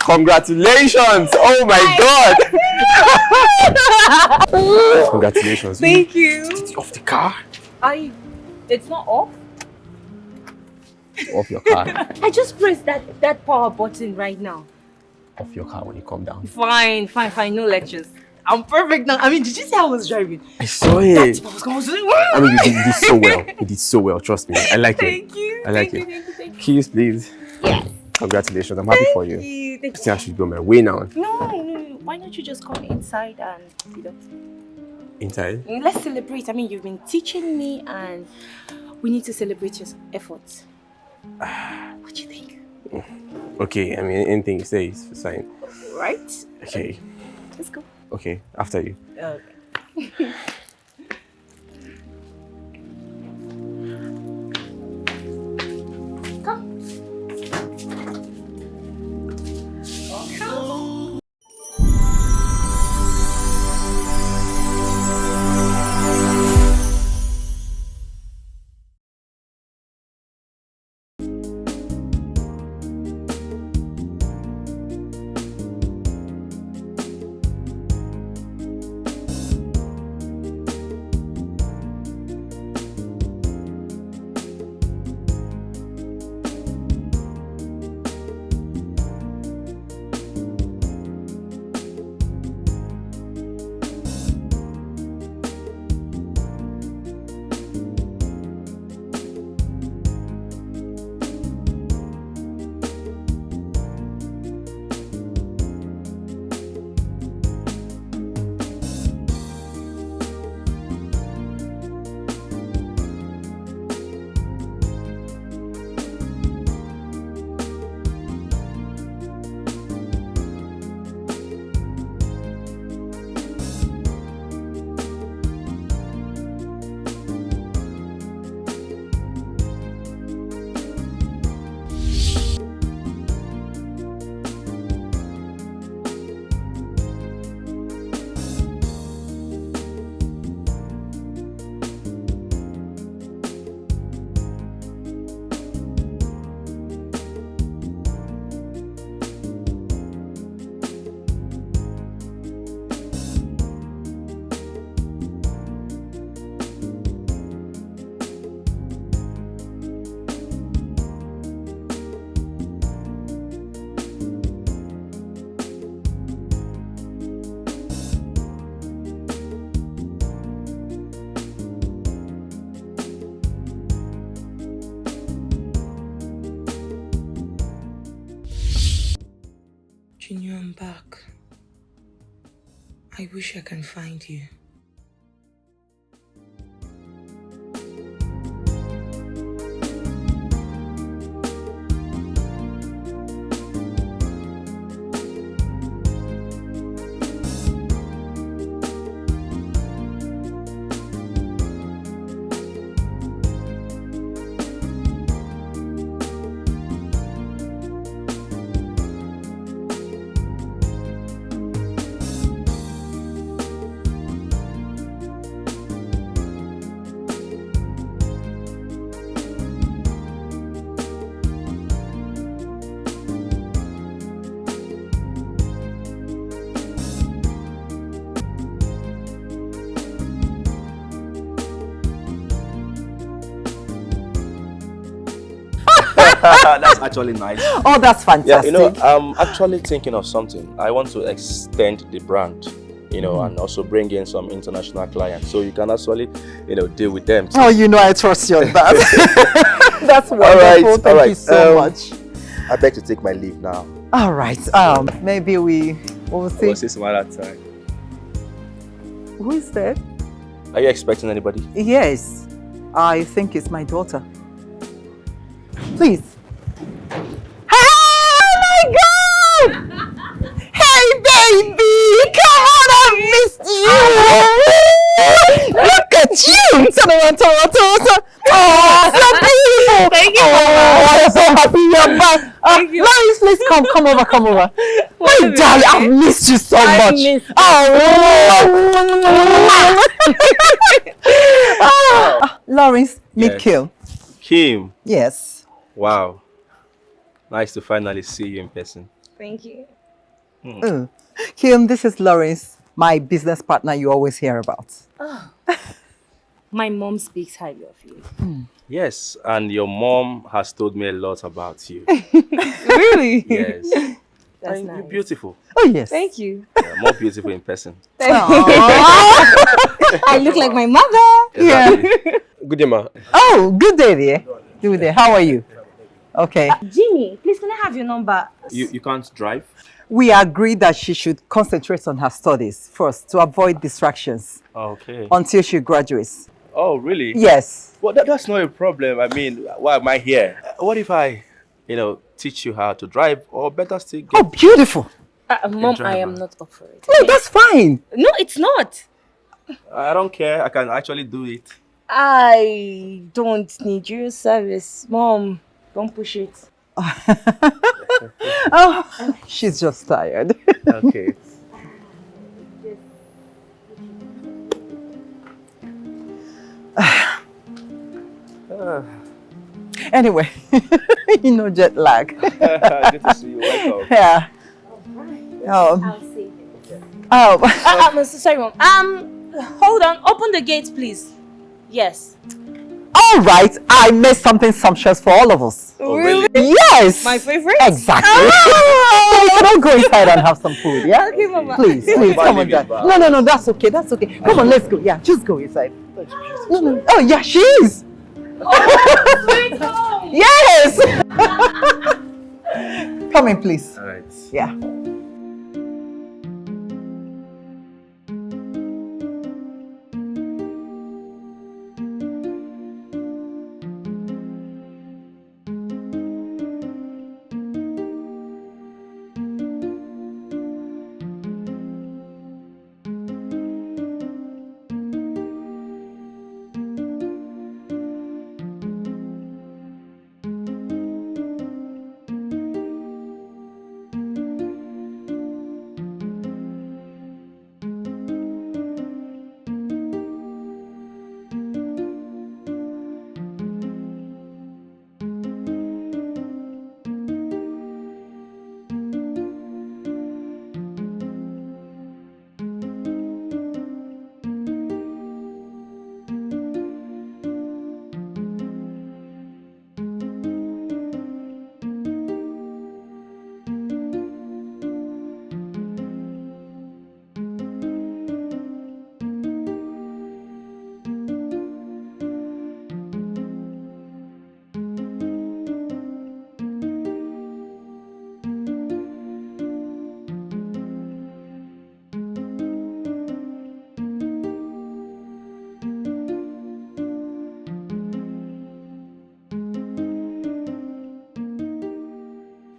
Congratulations! Oh my God! Congratulations. Thank you. Off the car? It's not off. Off your car. I just pressed that power button right now. Off your car when you come down. Fine. No lectures. I'm perfect now. I mean, did you see how I was driving? I saw it. That's what I was doing. I mean, you did so well. You did so well. Trust me. I like it. Thank you. I like it. Keys, please. Yes. Congratulations. I'm happy for you. Thank I think I should go my way now. No. Why don't you just come inside and Inside? let's celebrate. I mean, you've been teaching me, and we need to celebrate your efforts. What do you think? Okay. I mean, anything you say is fine. Right? Okay. Let's go. Okay. After you. Okay. Come. Junior, I'm back. I wish I can find you. That's actually nice. Oh, that's fantastic. Yeah, you know, I'm actually thinking of something. I want to extend the brand, you know, and also bring in some international clients. So you can actually, you know, deal with them too. Oh, you know, I trust you on that. That's wonderful. Thank you so much. I beg to take my leave now. All right. Maybe we'll see. We'll see some other time. Who is there? Are you expecting anybody? Yes, I think it's my daughter. Please. Oh my God! Hey baby, come on, I missed you. Look at you. Turn around. Oh, so beautiful. Thank you. Oh, I'm so happy you're back. Loris, please come over. My darling, I've missed you so much. Lawrence, meet Yes. Kim. Kim. Yes. Wow. Nice to finally see you in person. Thank you. Kim, this is Lawrence, my business partner you always hear about. Oh. My mom speaks highly of you. Yes, and your mom has told me a lot about you. Really? Yes. That's And nice. you're beautiful. Oh, yes. Thank you. Yeah, more beautiful in person. I look like my mother. Exactly. Good day, ma. Oh, good day, dear. Good day. How are you? Okay. Jimmy, please can I have your number? You can't drive? We agreed that she should concentrate on her studies first to avoid distractions Okay. until she graduates. Oh, really? Yes. Well, that's not a problem. I mean, why am I here? What if I, teach you how to drive, or better still Oh, get beautiful. Mom, driver. I am not up for it. No, that's fine. No, it's not. I don't care. I can actually do it. I don't need your service. Mom, don't push it. Oh, she's just tired. Okay. Anyway, jet lag. Good to see you. Welcome. Yeah. Oh. I'll see. Oh. I'm so sorry, Mom. Hold on. Open the gate, please. Yes. All right. I made something sumptuous for all of us. Oh, really? Yes. My favorite? Exactly. Don't go inside and have some food, yeah? Okay, Mama. Please, come on, Dad. No, that's okay, Come on, let's go. Yeah, just go inside. No. Oh, yeah, she is. Sweet home. Yes. Come in, please. All right. Yeah.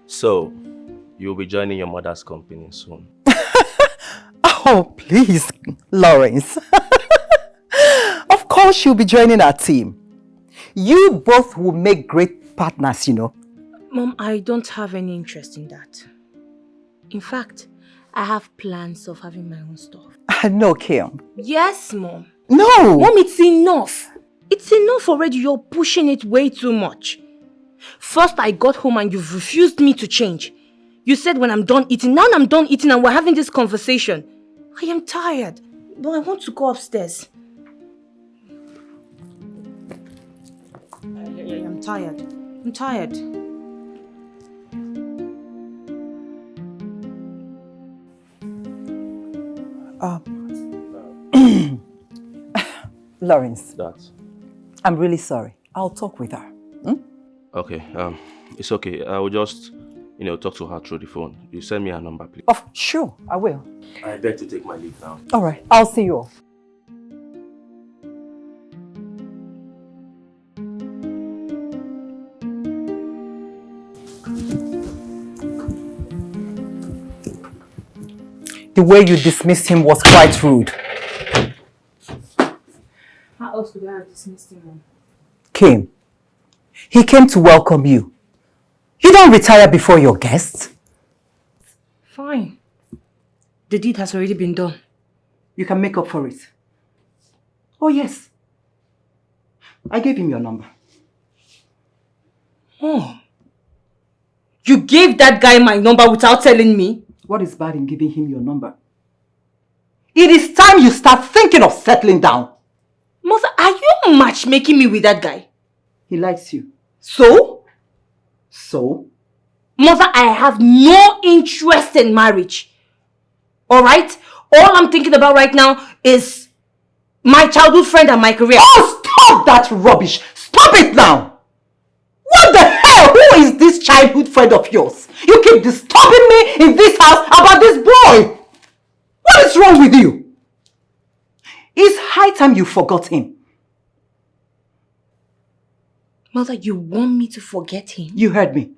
So, you'll be joining your mother's company soon. Oh, please, Lawrence. Of course she'll be joining our team. You both will make great partners, Mom, I don't have any interest in that. In fact, I have plans of having my own stuff. No, Kim. Yes, Mom. No. Mom, it's enough. It's enough already. You're pushing it way too much. First, I got home and you've refused me to change. You said when I'm done eating. Now I'm done eating and we're having this conversation. I am tired, but I want to go upstairs. I'm tired. I'm tired. Lawrence, That. I'm really sorry. I'll talk with her. Okay. It's okay. I will just, talk to her through the phone. You send me her number, please. Oh, sure, I will. I beg to take my leave now. All right, I'll see you off. The way you dismissed him was quite rude. How else could I have dismissed him, Mom? Came. He came to welcome you. You don't retire before your guests. Fine. The deed has already been done. You can make up for it. Oh, yes. I gave him your number. Oh. You gave that guy my number without telling me? What is bad in giving him your number? It is time you start thinking of settling down. Mother, are you matchmaking me with that guy? He likes you. So? So? Mother, I have no interest in marriage. Alright? All I'm thinking about right now is my childhood friend and my career. Oh, stop that rubbish! Stop it now! What the hell? Who is this childhood friend of yours? You keep disturbing me in this house about this boy! What is wrong with you? It's high time you forgot him. Mother, you want me to forget him? You heard me.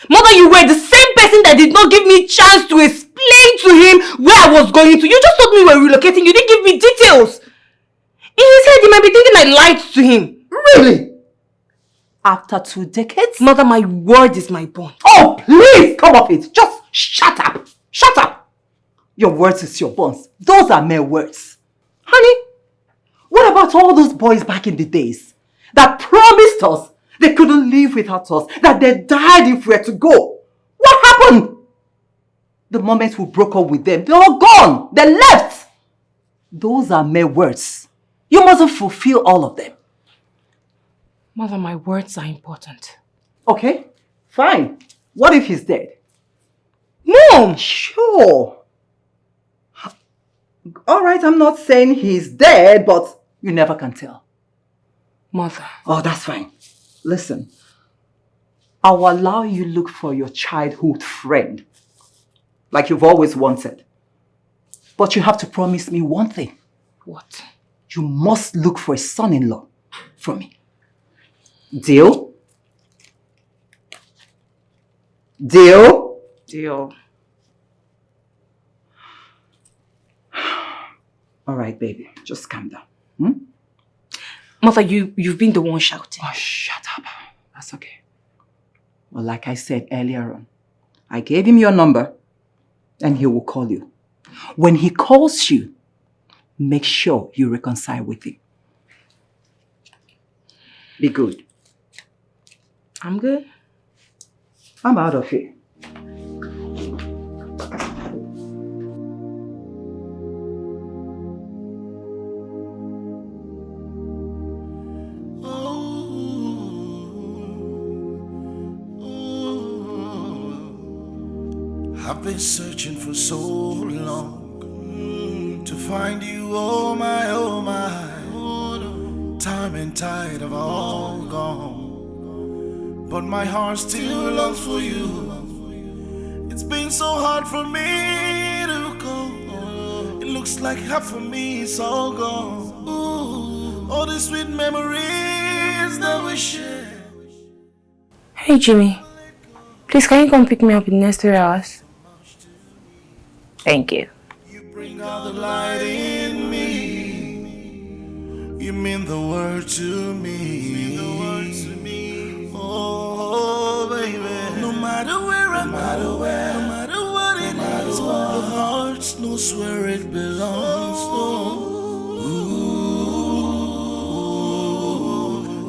Mother, you were the same person that did not give me chance to explain to him where I was going to. You just told me we were relocating. You didn't give me details. In his head, he might be thinking I lied to him. Really? After 2 decades? Mother, my word is my bond. Oh, please come off it. Just shut up. Shut up. Your words is your bonds. Those are mere words. Honey, what about all those boys back in the days that promised us they couldn't live without us, that they died if we were to go? What happened? The moment we broke up with them, they were gone. They left. Those are mere words. You mustn't fulfill all of them. Mother, my words are important. Okay, fine. What if he's dead? Mom! Sure. All right, I'm not saying he's dead, but you never can tell. Mother. Oh, that's fine. Listen, I'll allow you look for your childhood friend, like you've always wanted. But you have to promise me one thing. What? You must look for a son-in-law for me. Deal? Deal? Deal. All right, baby, just calm down. Mother, you've been the one shouting. Oh, shut up. That's okay. Well, like I said earlier on, I gave him your number and he will call you. When he calls you, make sure you reconcile with him. Be good. I'm good. I'm out of here. I've been searching for so long to find you, oh my, oh my. Time and tide have all gone, but my heart still longs for you. It's been so hard for me to go. It looks like half of me is all gone. All the sweet memories that we share. Hey, Jimmy. Please, can you come pick me up in the next 3 hours? Thank you. You bring out the light in me. You mean the word to me. Oh, baby. No matter where I'm at, no matter what it is, the heart knows where it belongs.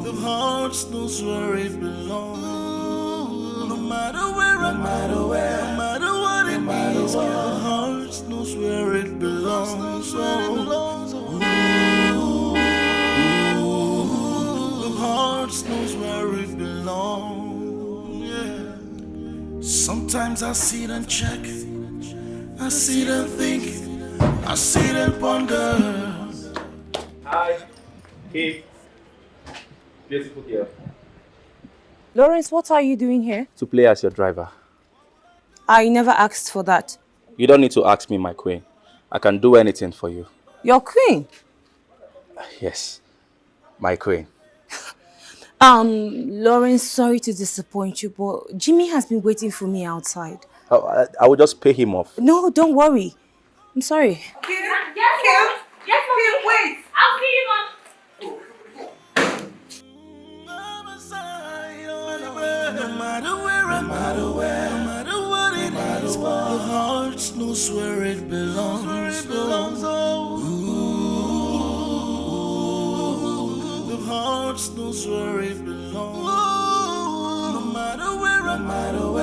The heart knows where it belongs. No matter where I'm at, no matter what it is, the heart knows where it belongs. The heart knows where it belongs. Yeah. Sometimes I sit and check, I sit and think, I sit and ponder. Hi, Keith. Beautiful girl. Lawrence, what are you doing here? To play as your driver. I never asked for that. You don't need to ask me, my queen. I can do anything for you. Your queen? Yes, my queen. Lawrence, sorry to disappoint you, but Jimmy has been waiting for me outside. I will just pay him off. No, don't worry. I'm sorry. Yes, wait. I'll see you, Mom. No matter where I'm at, no matter what it is, the heart knows where it belongs. The heart knows where it belongs. No matter where I'm at, no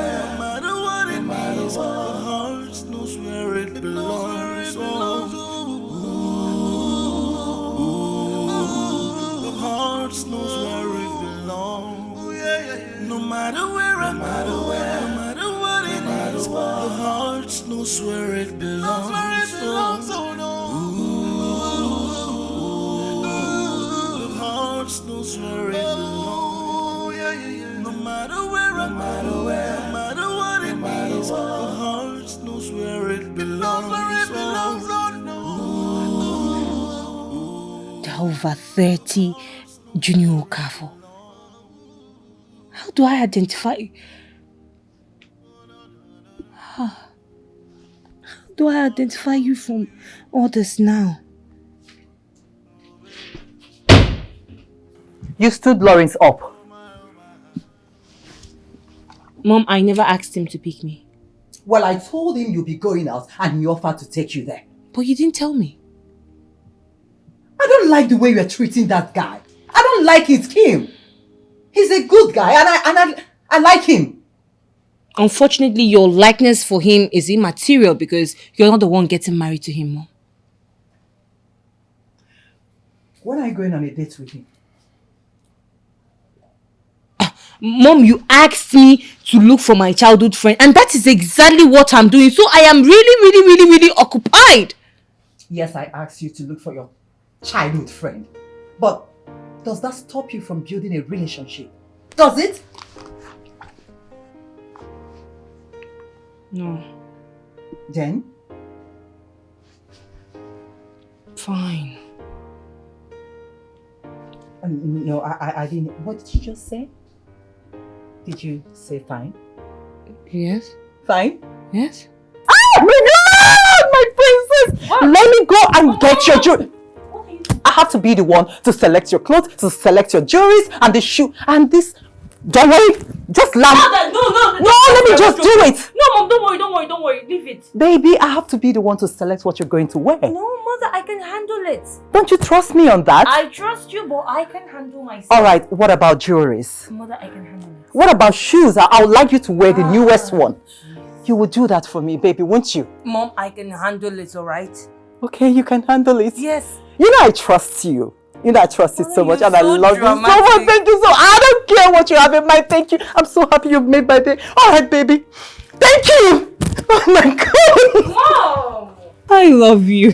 heart knows where it belongs. Oh no. The heart knows where it belongs. No matter where, no matter what it means, the heart knows where it belongs. There are over 30 Junior Okafor. How do I identify? How do I identify you from all this now? You stood Lawrence up. Mom, I never asked him to pick me. Well, I told him you'll be going out and he offered to take you there. But you didn't tell me. I don't like the way you're treating that guy. I don't like his Kim. He's a good guy and I like him. Unfortunately, your likeness for him is immaterial because you're not the one getting married to him, Mom. When are you going on a date with him? Mom, you asked me to look for my childhood friend and that is exactly what I'm doing. So I am really occupied. Yes, I asked you to look for your childhood friend. But does that stop you from building a relationship? Does it? No. Then? Fine. No, I didn't. What did you just say? Did you say fine? Yes. Fine? Yes. Oh my God! My princess! What? Let me go and get your jewelry. I have to be the one to select your clothes, to select your jewelries and the shoe and this. Don't worry. Just laugh. No, let me just do it. No, Mom, don't worry. Leave it. Baby, I have to be the one to select what you're going to wear. No, Mother, I can handle it. Don't you trust me on that? I trust you, but I can handle myself. Alright, what about jewelries? Mother, I can handle it. What about shoes? I would like you to wear the newest one. You would do that for me, baby, won't you? Mom, I can handle it, alright? Okay, you can handle it. Yes. You know I trust you. You know I trust you so much and I love you so dramatic. much. Thank you so much. I don't care what you have in mind. Thank you. I'm so happy you've made my day. Alright, baby. Thank you. Oh my God. Mom! I love you.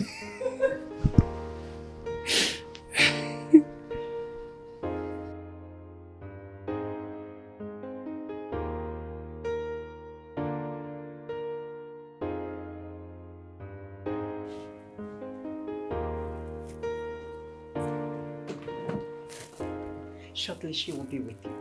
Shortly she will be with you.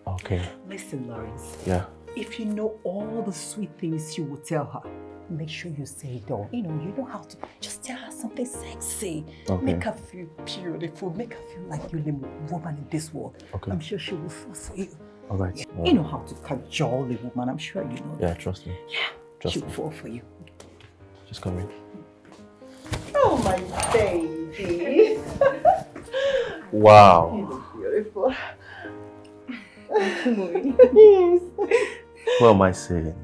Okay. Listen, Lawrence. Yeah. If you know all the sweet things you will tell her, make sure you say it all. You know how to just tell her something sexy. Okay. Make her feel beautiful. Make her feel like you're the woman in this world. Okay. I'm sure she will fall for you. All right. Yeah. You know how to cajole a woman. I'm sure you know Yeah, that. trust me. Yeah. Trust She me. will fall for you. Just come in. Oh, my baby. Wow. You look beautiful. Yes. What am I saying?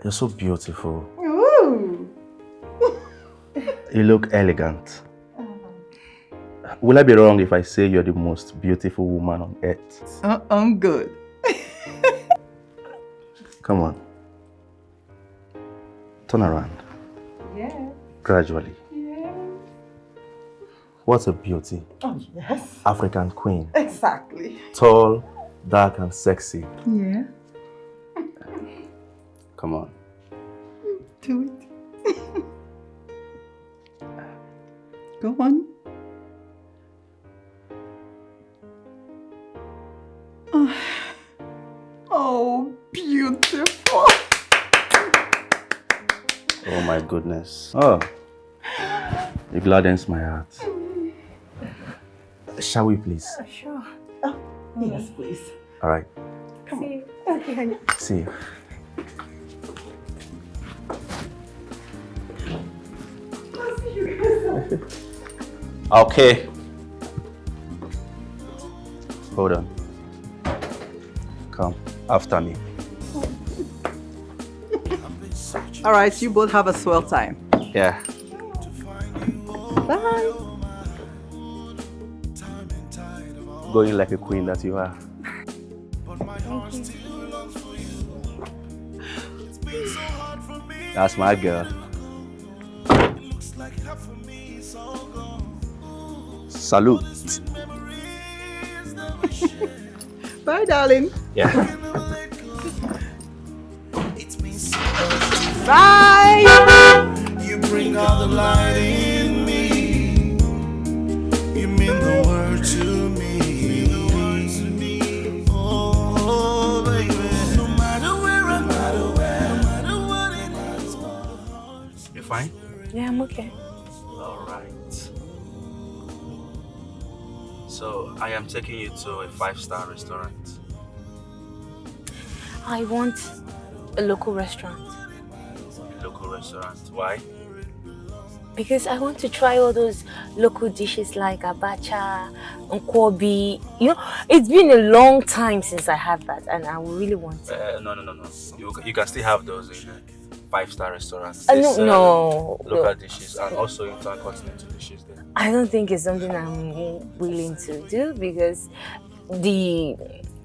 You're so beautiful. Ooh. You look elegant. Will I be wrong if I say you're the most beautiful woman on earth? I'm good. Come on. Turn around. Yeah. Gradually. Yeah. What a beauty. Oh, yes. African queen. Exactly. Tall, dark and sexy. Yeah. Come on. Do it. Go on. Oh, beautiful. Oh my goodness. Oh. It gladdens my heart. Shall we please? Sure. Oh, yes, please. All right. Come on. Okay, honey. See you. Okay. Hold on. Come after me. All right, you both have a swell time. Yeah. Bye. Going like a queen that you are. That's my girl. Salute. Bye, darling. Yeah. Bye. You bring out the light in me. You mean the word to me. Oh, baby. No matter where I go, no matter what it is, my heart. You fine? Yeah, I'm okay. All right. So I am taking you to a 5-star restaurant. I want a local restaurant. A local restaurant. Why? Because I want to try all those local dishes like abacha, nkwobi. You know, it's been a long time since I had that, and I really want it. No. You can still have those in 5-star restaurants. No. Local dishes and also intercontinental dishes there. I don't think it's something I'm willing to do because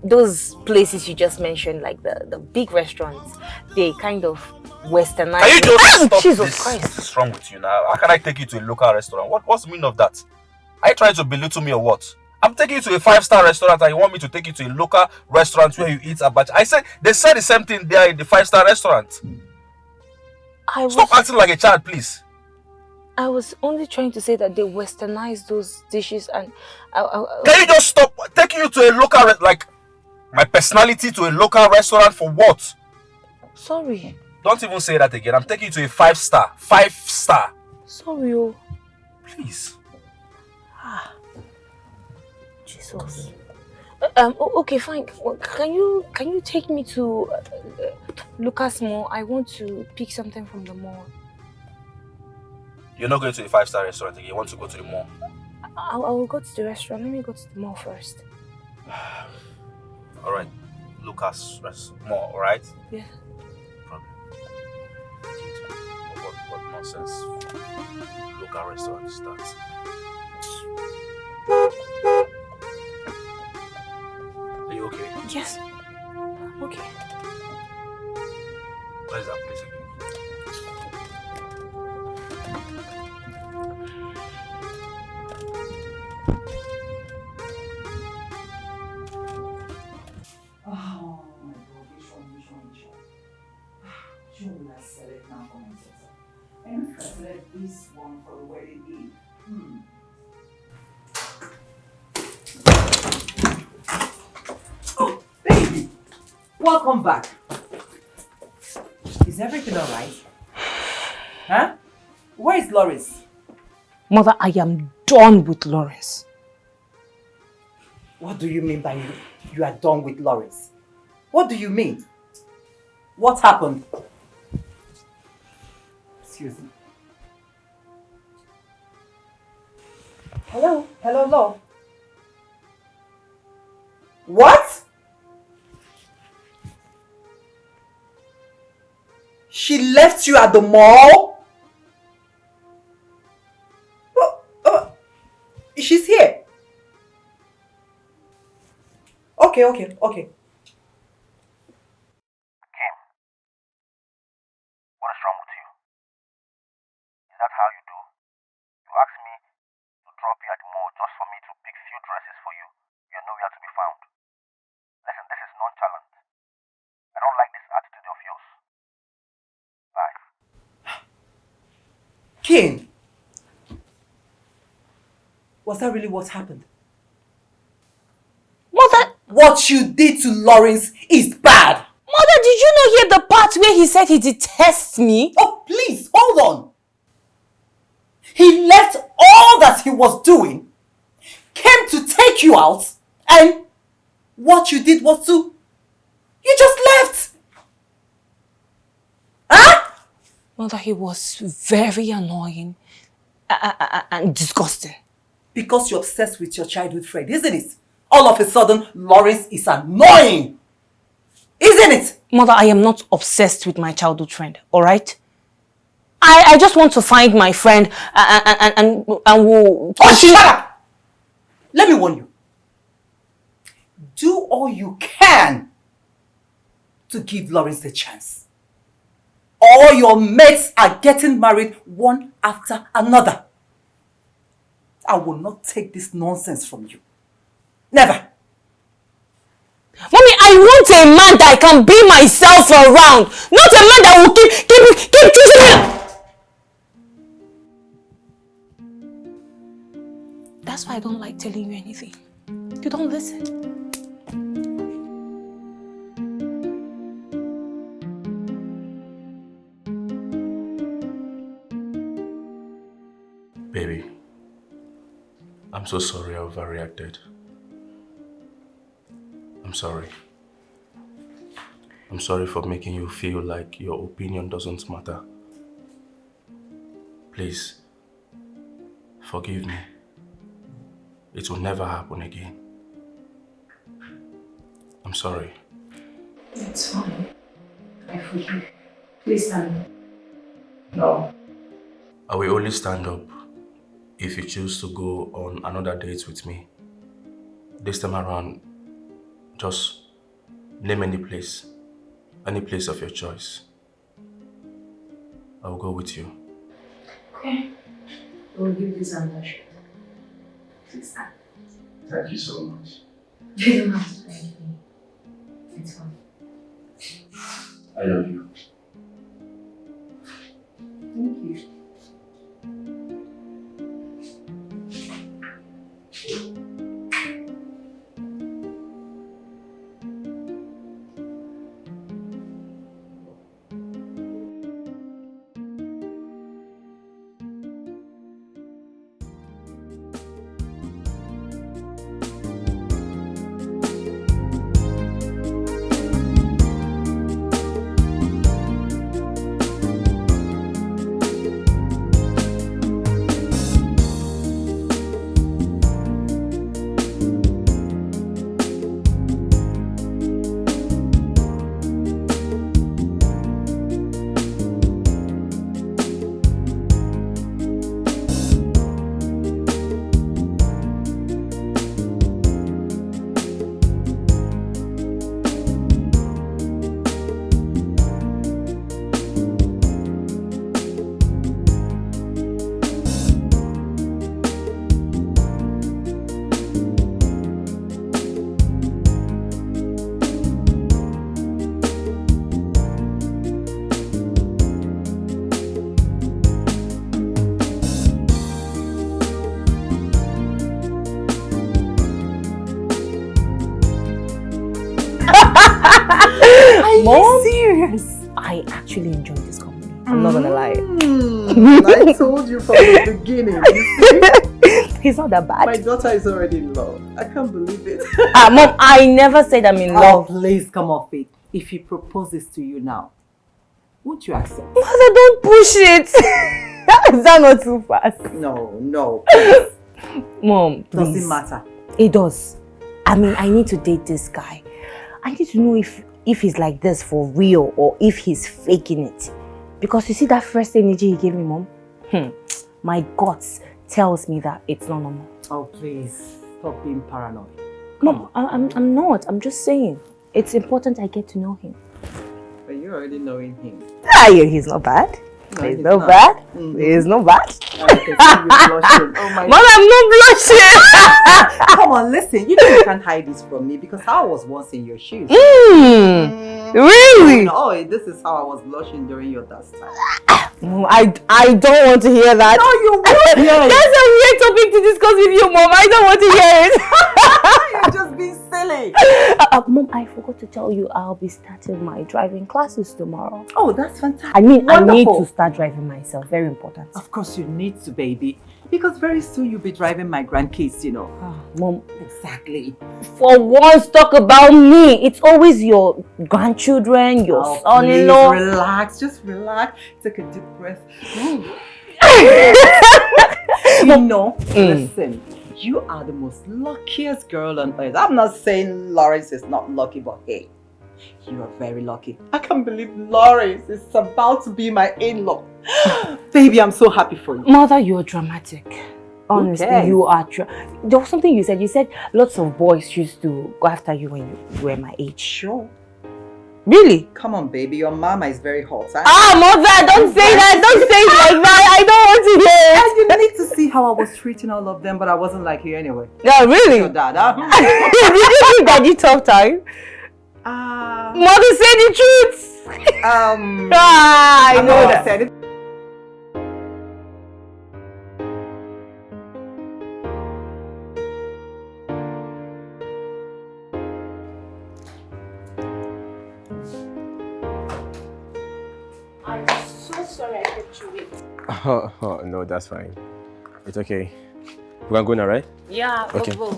those places you just mentioned, like the big restaurants, they kind of westernized. Can you just stop Jesus this? Christ. What's wrong with you now? How can I take you to a local restaurant? What's the meaning of that? Are you trying to belittle me or what? I'm taking you to a 5-star restaurant and you want me to take you to a local restaurant where you eat abacha. They said the same thing there in the 5-star restaurant. Stop acting like a child, please. I was only trying to say that they westernized those dishes and Can you just stop taking you to a local like my personality to a local restaurant for what? Sorry. Don't even say that again. I'm taking you to a 5-star. 5-star. Sorry, oh. Please. Jesus. Okay, fine. Well, can you take me to Lucas Mall? I want to pick something from the mall. You're not going to a 5-star restaurant again. You want to go to the mall. I will go to the restaurant. Let me go to the mall first. All right. Lucas Mall, all right? Yeah. Problem. What nonsense local restaurant is that? Are you okay? Yes. Okay. Where is that place again? Oh my God, which one? Which one will I select now for my daughter? I know if I select this one for a wedding eve. Oh, baby! Welcome back. Is everything alright? Huh? Where is Lawrence? Mother, I am done with Lawrence. What do you mean by you are done with Lawrence? What do you mean? What happened? Excuse me. Hello? Hello, Law. What? She left you at the mall? She's here. Okay. Kim, what is wrong with you? Is that how you do? You asked me to drop you at the mall just for me to pick few dresses for you. You're nowhere to be found. Listen, this is nonchalant. I don't like this attitude of yours. Bye. Kim, was that really what happened? Mother! What you did to Lawrence is bad. Mother, did you not hear the part where he said he detests me? Oh, please, hold on. He left all that he was doing, came to take you out, and what you did was you just left. Huh? Mother, he was very annoying and disgusting. Because you're obsessed with your childhood friend, isn't it? All of a sudden, Lawrence is annoying. Isn't it? Mother, I am not obsessed with my childhood friend, alright? I just want to find my friend and we'll... Oh, shut up! Let me warn you. Do all you can to give Lawrence a chance. All your mates are getting married one after another. I will not take this nonsense from you. Never. Mommy, I want a man that I can be myself around. Not a man that will keep choosing me. That's why I don't like telling you anything. You don't listen. Baby, I'm so sorry I overreacted. I'm sorry. I'm sorry for making you feel like your opinion doesn't matter. Please, forgive me. It will never happen again. I'm sorry. It's fine. I forgive. Please stand up. No. I will only stand up if you choose to go on another date with me. This time around, just name any place of your choice. I will go with you. Okay. We'll give this another shot. Please stand. Thank you so much. You don't have to thank me. It's fine. I love you. Thank you. Mom, serious? I actually enjoy this company. I'm not gonna lie. I told you from the beginning. You see? He's not that bad. My daughter is already in love. I can't believe it. Mom, I never said I'm in love. Please come off it. If he proposes to you now, won't you accept? Mother, don't push it. Is that not too fast? No. Mom, please. Doesn't matter. It does. I mean, I need to date this guy. I need to know if he's like this for real or if he's faking it. Because you see that first energy he gave me, Mom? My guts tells me that it's not normal. Oh, please. Stop being paranoid. Mom, I'm not. I'm just saying. It's important I get to know him. But you're already knowing him. He's not bad. No, he's not bad. He's not bad. I can see you blushing. Oh my Mom, I'm not blushing. Come on, listen. You know you can't hide this from me because I was once in your shoes. Really? Oh, this is how I was blushing during your dad's time. Mom, I don't want to hear that. No, you won't hear it. That's a weird topic to discuss with you, Mom. I don't want to hear it. You're just being silly. Mom, I forgot to tell you I'll be starting my driving classes tomorrow. Oh, that's fantastic. I mean, wonderful. I need to start driving myself. Very important. Of course you need to, baby. Because very soon you'll be driving my grandkids, you know. Mom, exactly. For once, talk about me. It's always your grandchildren, your son-in-law. Please relax, just relax. Take a deep breath. Listen, you are the most luckiest girl on earth. I'm not saying Lawrence is not lucky, but hey, you are very lucky. I can't believe Lawrence is about to be my in-law. Baby, I'm so happy for you. Mother, you're dramatic. Honestly, you are. There was something you said. You said lots of boys used to go after you when you were my age. Sure. Really? Come on, baby. Your mama is very hot. Huh? Mother, don't say that. Don't say it like that. I don't want to hear it. And you need to see how I was treating all of them, but I wasn't like you anyway. Yeah, really? Your dad, huh? Did you give Daddy tough time? Mother, say the truth. I know that. Said it. I'm so sorry I kept you waiting. Oh, no, that's fine. It's okay. We're going now, right? Yeah, Okay. but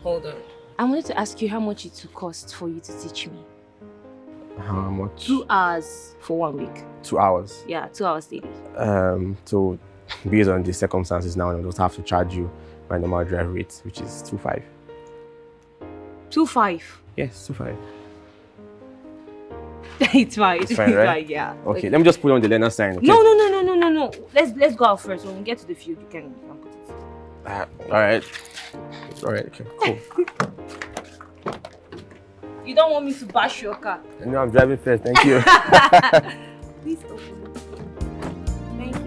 hold on. I wanted to ask you how much it would cost for you to teach me. How much? 2 hours for 1 week. 2 hours. Yeah, 2 hours daily. So based on the circumstances now, I'll just have to charge you my normal drive rate, which is 2.5. 2.5. Yes, 2.5. It's fine. It's fine, right? Yeah. Okay, let me just put on the learner sign. Okay? No. Let's go out first. When we get to the field, you can put it. All right. Okay, cool. You don't want me to bash your car? No, I'm driving first. Thank you. Please open it. Thank you.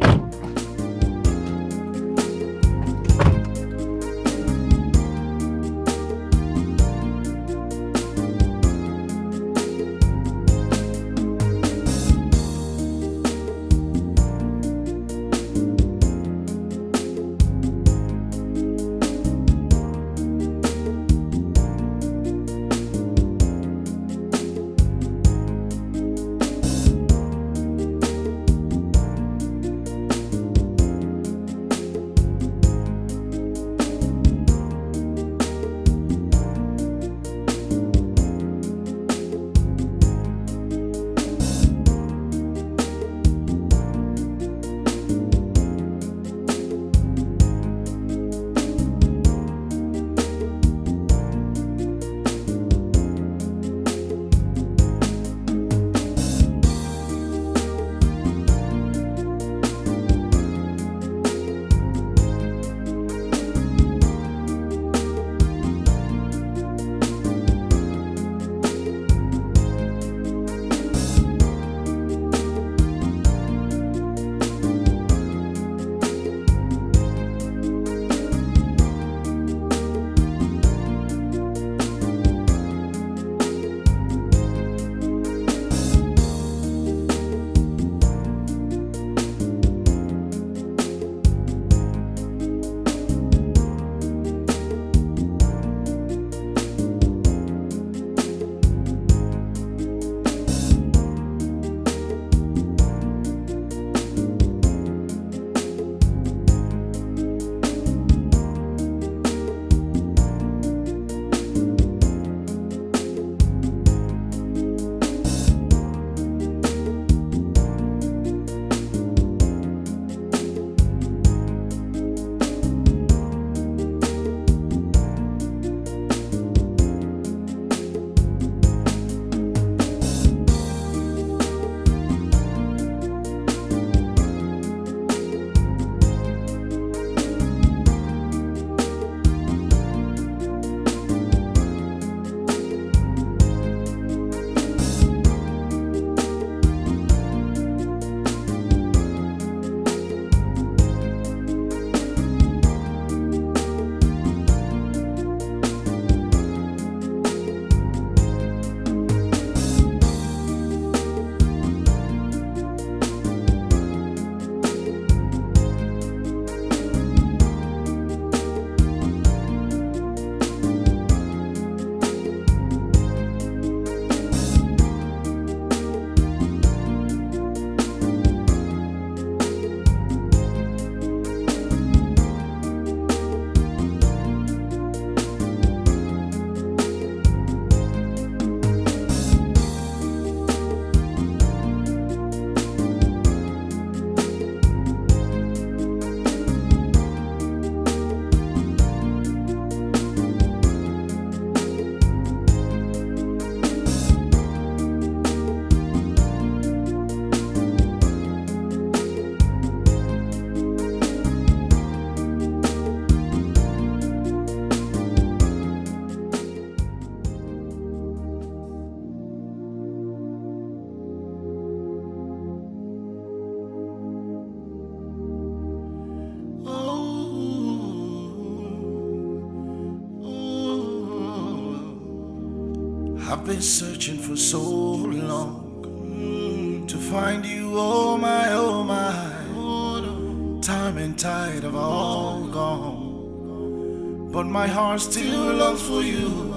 I've been searching for so long to find you, oh my, oh my. Time and tide have all gone, but my heart still longs for you.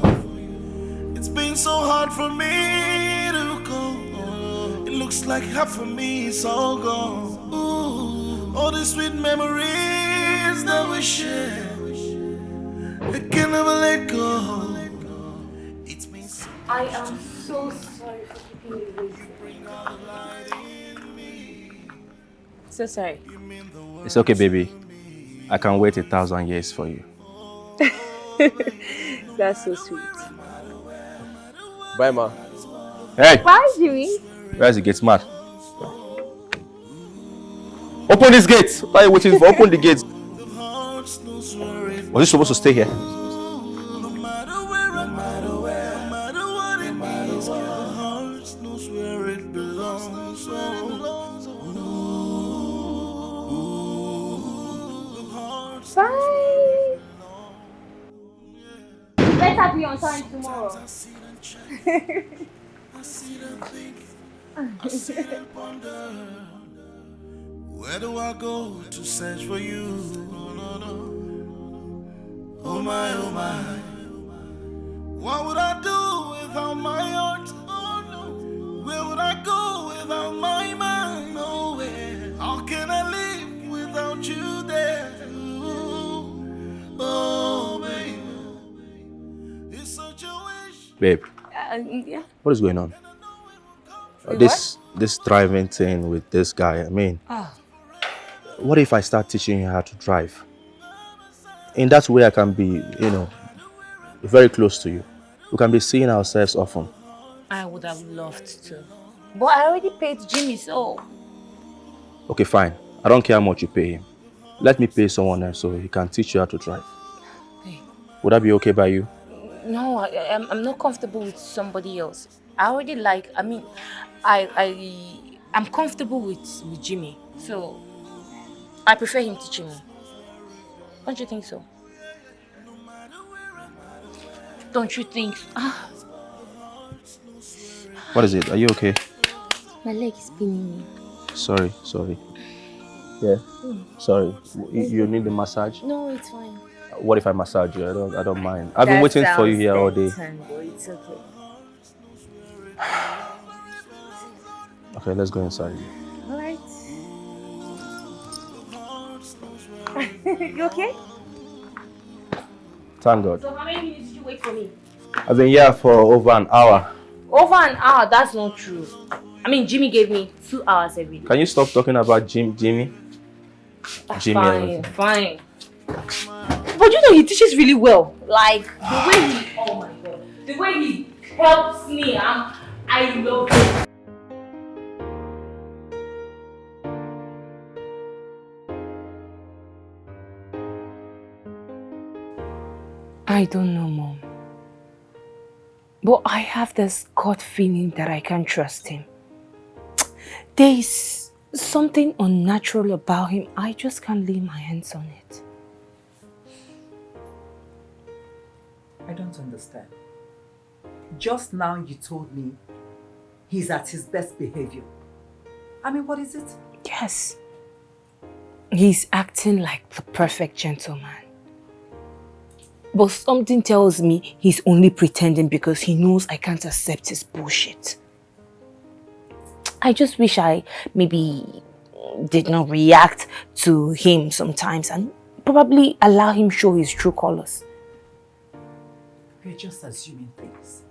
It's been so hard for me to go. It looks like half of me is all gone. Ooh, all the sweet memories that we share, I can never let go. It's been so I am so sorry for keeping you waiting. So sorry. It's okay, baby. I can wait 1,000 years for you. That's so sweet. Bye, ma. Hey! Bye, Jimmy. Where's the gate, man? Open this gate! What are you waiting for? Open the gate. Was he supposed to stay here? no matter where, no matter where, no matter what it means, the heart knows where it belongs. The heart Bye. Better be on time tomorrow. I sit and think, I sit and ponder. Where do I go to search for you? Oh my, oh my. What would I do without my heart? Oh no. Where would I go without my mind? Nowhere. How can I live without you there? Oh, baby. It's such a wish. Babe, Yeah. what is going on? This driving thing with this guy, I mean, what if I start teaching you how to drive? In that way I can be, very close to you. We can be seeing ourselves often. I would have loved to. But I already paid Jimmy, so... Okay, fine. I don't care how much you pay him. Let me pay someone else so he can teach you how to drive. Hey. Would that be okay by you? No, I'm not comfortable with somebody else. I already I'm comfortable with Jimmy, so I prefer him teaching me. Don't you think so? Don't you think so? What is it? Are you okay? My leg is pinning me. Sorry. Yeah? Sorry. You need the massage? No, it's fine. What if I massage you? I don't mind. I've been waiting for you here all day. It's okay. Okay, let's go inside. Alright. You okay? Thank God. So how many minutes did you wait for me? I've been here for over an hour. Over an hour? That's not true. I mean, Jimmy gave me 2 hours every day. Can you stop talking about Jimmy? Jimmy. Fine. But you know, he teaches really well. Like, the way he... Oh my God. The way he helps me, I love it. I don't know, Mom. But I have this gut feeling that I can't trust him. There is something unnatural about him. I just can't lay my hands on it. I don't understand. Just now you told me he's at his best behavior. I mean, what is it? Yes. He's acting like the perfect gentleman. But something tells me he's only pretending because he knows I can't accept his bullshit. I just wish I maybe did not react to him sometimes and probably allow him show his true colors. We're just assuming things.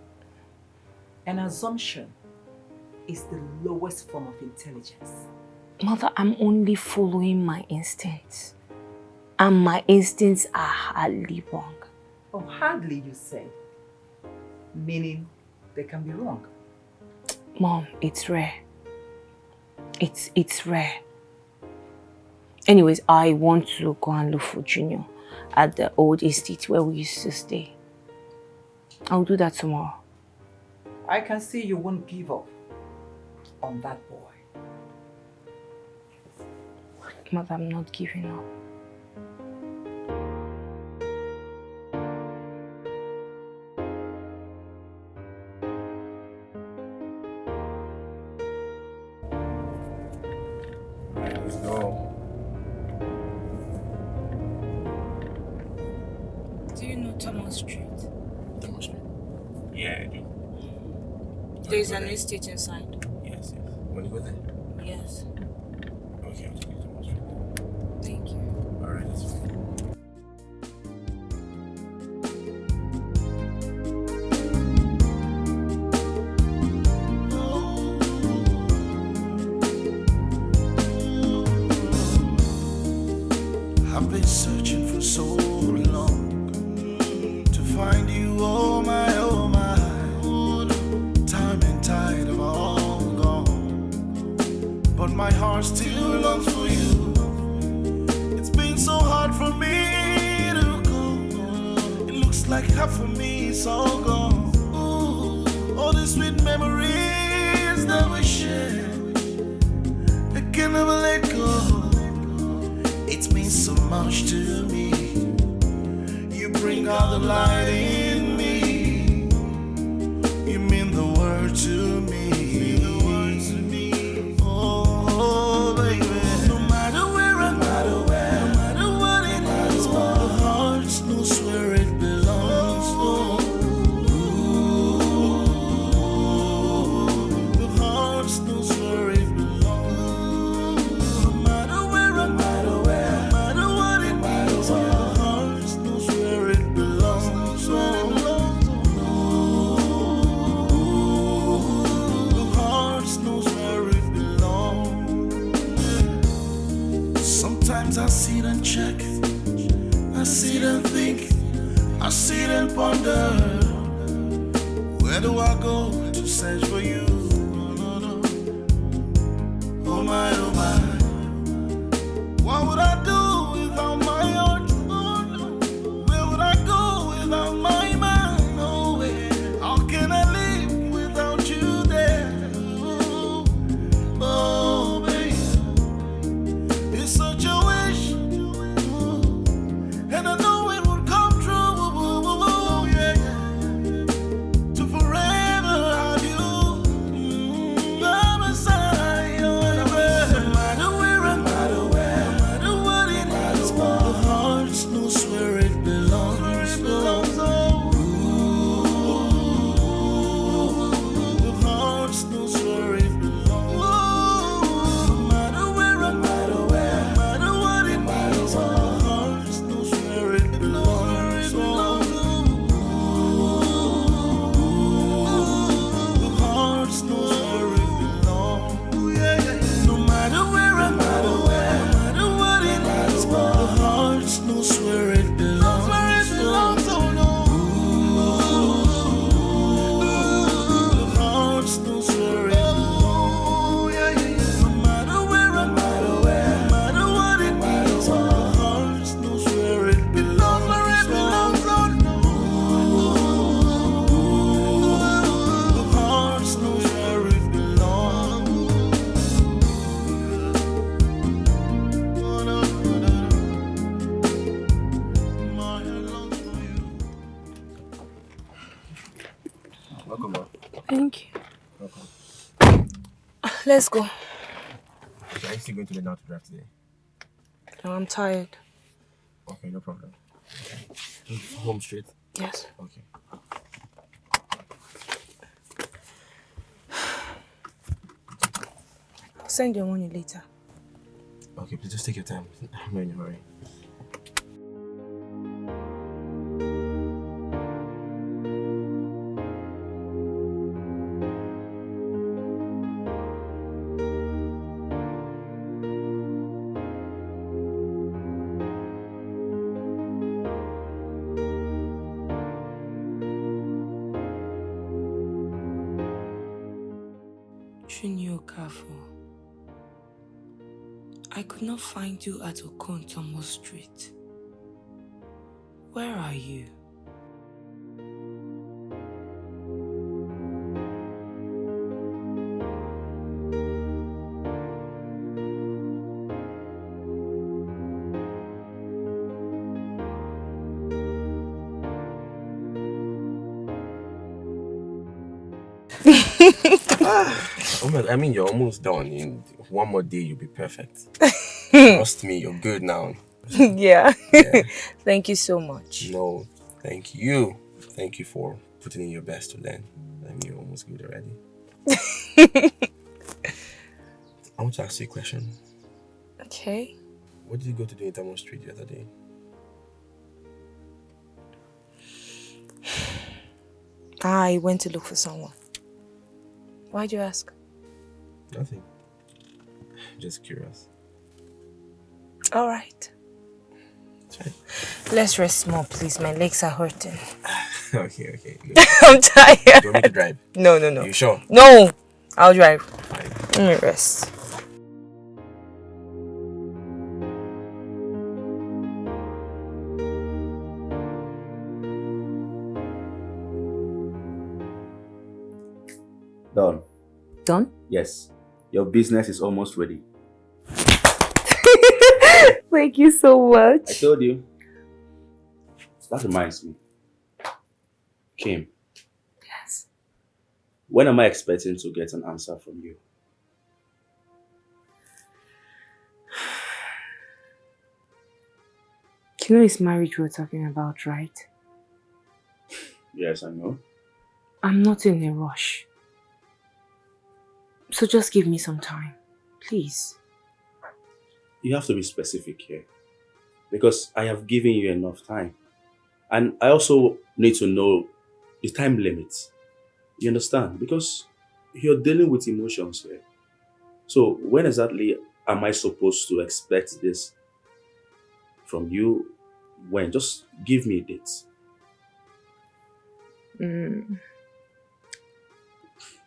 An assumption is the lowest form of intelligence. Mother, I'm only following my instincts. And my instincts are hardly wrong. Oh, hardly, you say. Meaning they can be wrong. Mom, it's rare. It's rare. Anyways, I want to go and look for Junior at the old estate where we used to stay. I'll do that tomorrow. I can see you won't give up on that boy. Mother, I'm not giving up. Let's go. Do you know Thomas Street? Thomas Street? Yeah, I do. There is an estate inside. Yes, yes. Want to go there? Yes. Okay, I'll take you to Thomas Street. Thank you. Alright, that's fine. I've been searching for so long to find you, oh my, oh my. Time and tide have all gone, but my heart still longs for you. It's been so hard for me to go. It looks like half of me is all gone. Ooh, all the sweet memories that we shared, I can never let go. It's means so much to me. You bring out the light in me. You mean the word to me. Oh, baby. No matter where I go, no matter what it is, the heart knows where it belongs. The heart knows where it belongs. No matter where I go, sometimes I sit and check, I sit and think, I sit and ponder. Where do I go to search for you? Oh my, oh my. What would I do without my heart? Where would I go without my mind? Oh, where? How can I live without you there? Oh, baby. It's such a wish, and I know it would come true, yeah, to forever have you by my side. No matter where I go, no matter what it is, the heart knows where it belongs. The heart knows where it belongs. No matter where I go, no matter what it is, the heart knows where it belongs. The heart knows where it belongs. No matter where I go, no matter what it is, the heart knows where it belongs. Oh no. The heart knows where it belongs. No matter where I go, no matter what it is, the heart knows where it belongs. The heart knows where it belongs. My heart longs for you. Welcome, bro. Thank you. Welcome. Let's go. Okay, are you still going to the now to drive today? No, I'm tired. Okay, no problem. Home straight? Yes. Okay. I'll send your money later. Okay, please just take your time. I'm not in a hurry. Chinyo Kafo, I could not find you at Okon Thomas Street. Where are you? Oh my, I mean, you're almost done. In one more day, you'll be perfect. Trust me, you're good now. Yeah. Yeah. Thank you so much. No, thank you. Thank you for putting in your best to learn. I mean, you're almost good already. I want to ask you a question. Okay. What did you go to do in Tamil Street the other day? I went to look for someone. Why'd you ask? Nothing. Just curious. All right. That's right. Let's rest more, please. My legs are hurting. Okay. Look, I'm tired. do you want me to drive? No. Are you sure? No, I'll drive. Fine. Let me rest. Done. Done? Yes. Your business is almost ready. Thank you so I much. told you. That reminds me. Kim. Yes. When am I expecting to get an answer from you? You know it's marriage we're talking about, right? Yes, I know. I'm not in a rush. So just give me some time, please. You have to be specific here. Because I have given you enough time. And I also need to know the time limit. You understand? Because you're dealing with emotions here. So when exactly am I supposed to expect this from you? When? Just give me a date.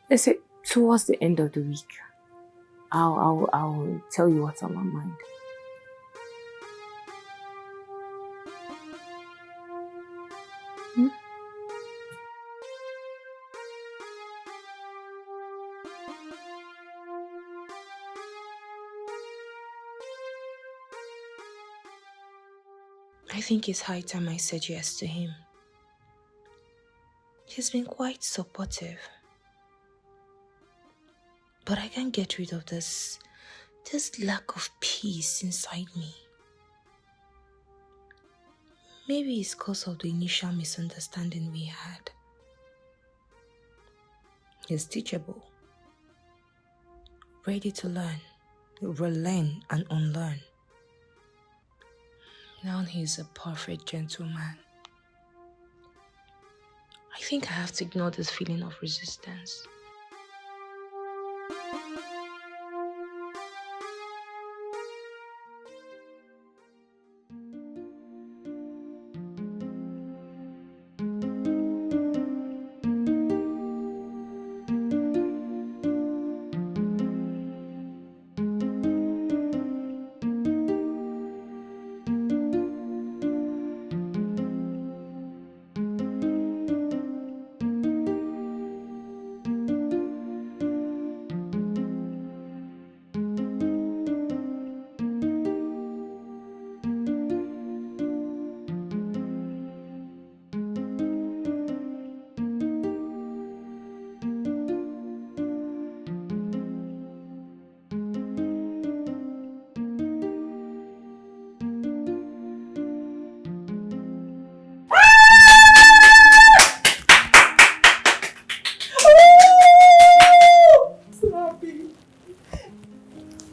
Let's say towards the end of the week. I'll tell you what's on my mind. I think it's high time I said yes to him. He's been quite supportive. But I can't get rid of this lack of peace inside me. Maybe it's because of the initial misunderstanding we had. He's teachable, ready to learn, relearn and unlearn. Now he's a perfect gentleman. I think I have to ignore this feeling of resistance.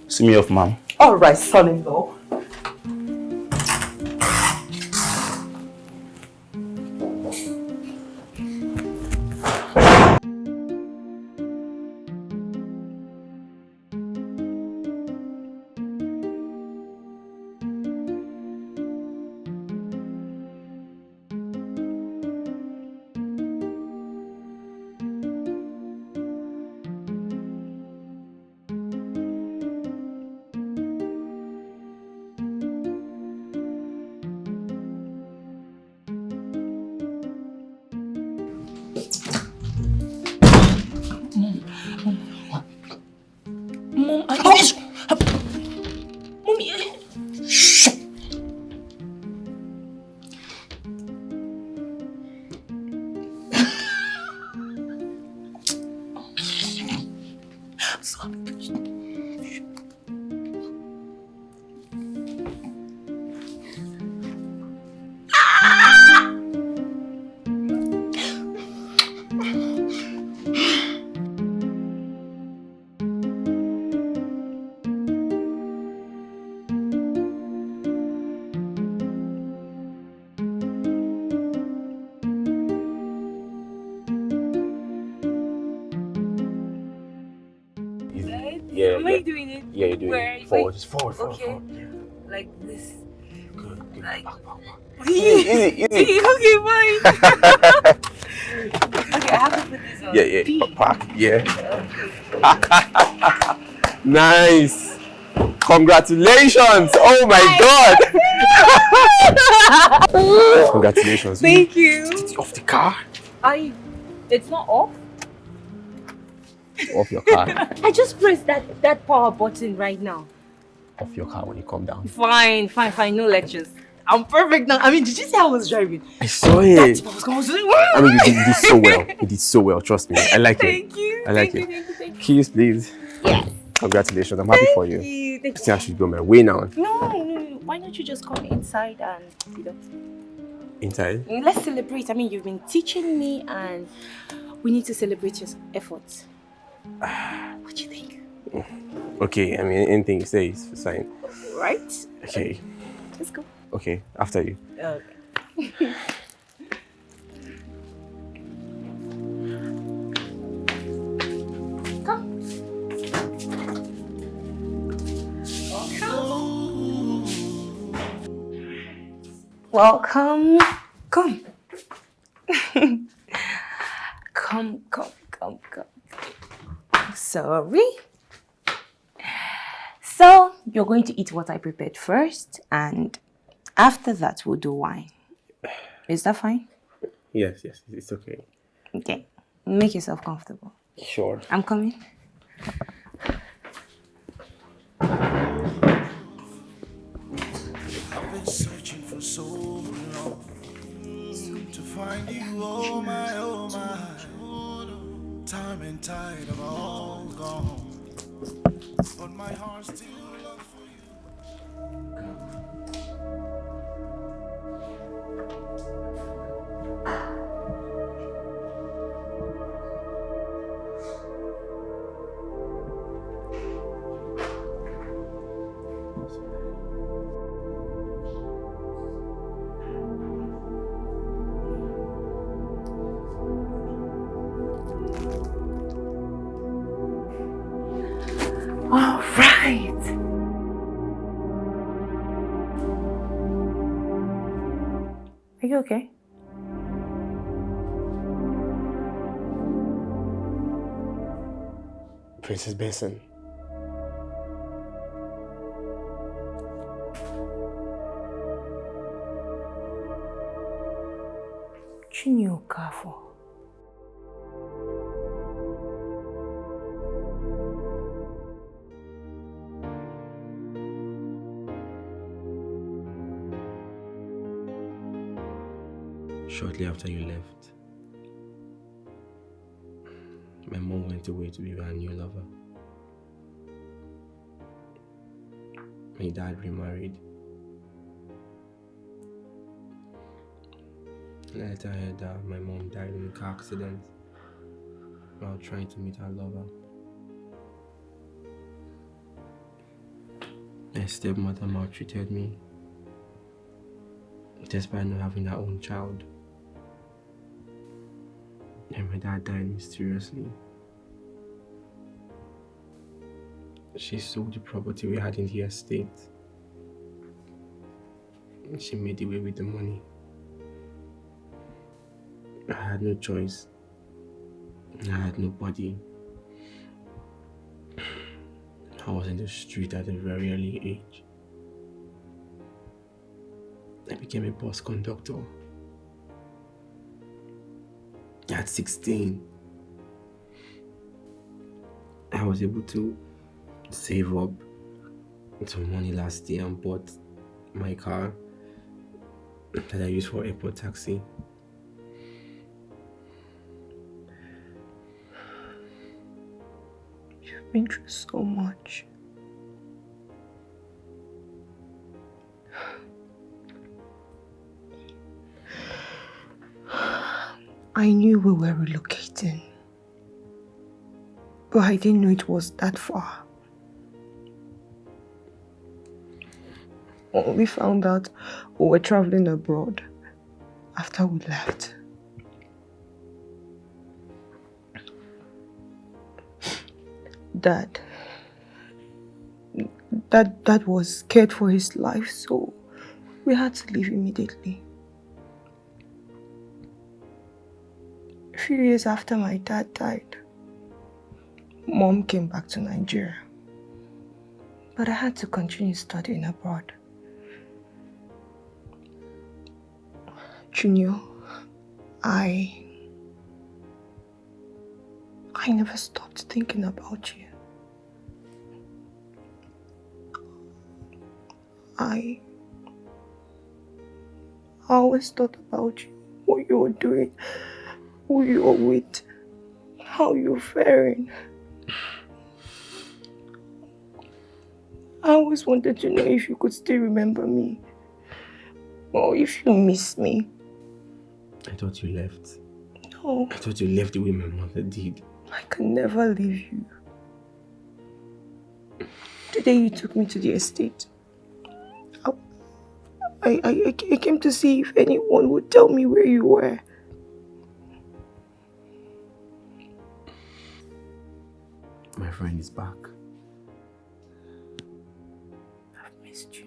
See me off, ma'am. All right, son-in-law. you doing it? Yeah, you're doing Where? it. Forward, Wait. just forward. Okay. Yeah. Like this. Good. Like- Back, back, back. Easy. Easy. Okay, fine. Okay, I have to put this on. Yeah. P. Back. Yeah. Nice. Congratulations. Oh my God. Congratulations. Thank you. Off the car. It's not off. Off your car. I just pressed that power button right now. Off your car when you come down. Fine. No lectures. I'm perfect now. I mean, did you see how I was driving? I saw it. That's what I was doing. I mean, you did so well. You did so well. Trust me. I like it. Thank you. I like Thank it. you. Thank you. Keys, please. Yes. Congratulations. I'm happy for you. Thank you. I think I should go my way now. No. Why don't you just come inside and Inside? let's celebrate. I mean, you've been teaching me, and we need to celebrate your efforts. What do you think? Okay. I mean, anything you say is fine. Right? Okay. Let's go. Okay. After you. Okay. Come. Welcome. Come. Come. Sorry. So, you're going to eat what I prepared first, and after that, we'll do wine. Is that fine? Yes. It's okay. Okay. Make yourself comfortable. Sure. I'm coming. I've been searching for so long to find you, oh my. Time and tide have all gone, but my heart still longs for you. All right. Are you okay? Princess Benson. Chinyokafo. Shortly after you left, my mom went away to be with her new lover. My dad remarried. Later I heard that my mom died in a car accident while trying to meet her lover. My stepmother maltreated me, despite not having her own child. And my dad died mysteriously. She sold the property we had in the estate. She made away with the money. I had no choice. I had nobody. I was in the street at a very early age. I became a bus conductor. At 16, I was able to save up some money last year and bought my car that I use for airport taxi. You've been through so much. I knew we were relocating, but I didn't know it was that far. We found out we were traveling abroad after we left. Dad, Dad was scared for his life, so we had to leave immediately. A few years after my dad died, Mom came back to Nigeria. But I had to continue studying abroad. Junior, I never stopped thinking about you. I always thought about you, what you were doing, who you were with, how you're faring. I always wanted to know if you could still remember me, or if you miss me. I thought you left. No. I thought you left the way my mother did. I can never leave you. Today you took me to the estate. I came to see if anyone would tell me where you were. My friend is back. I've missed you.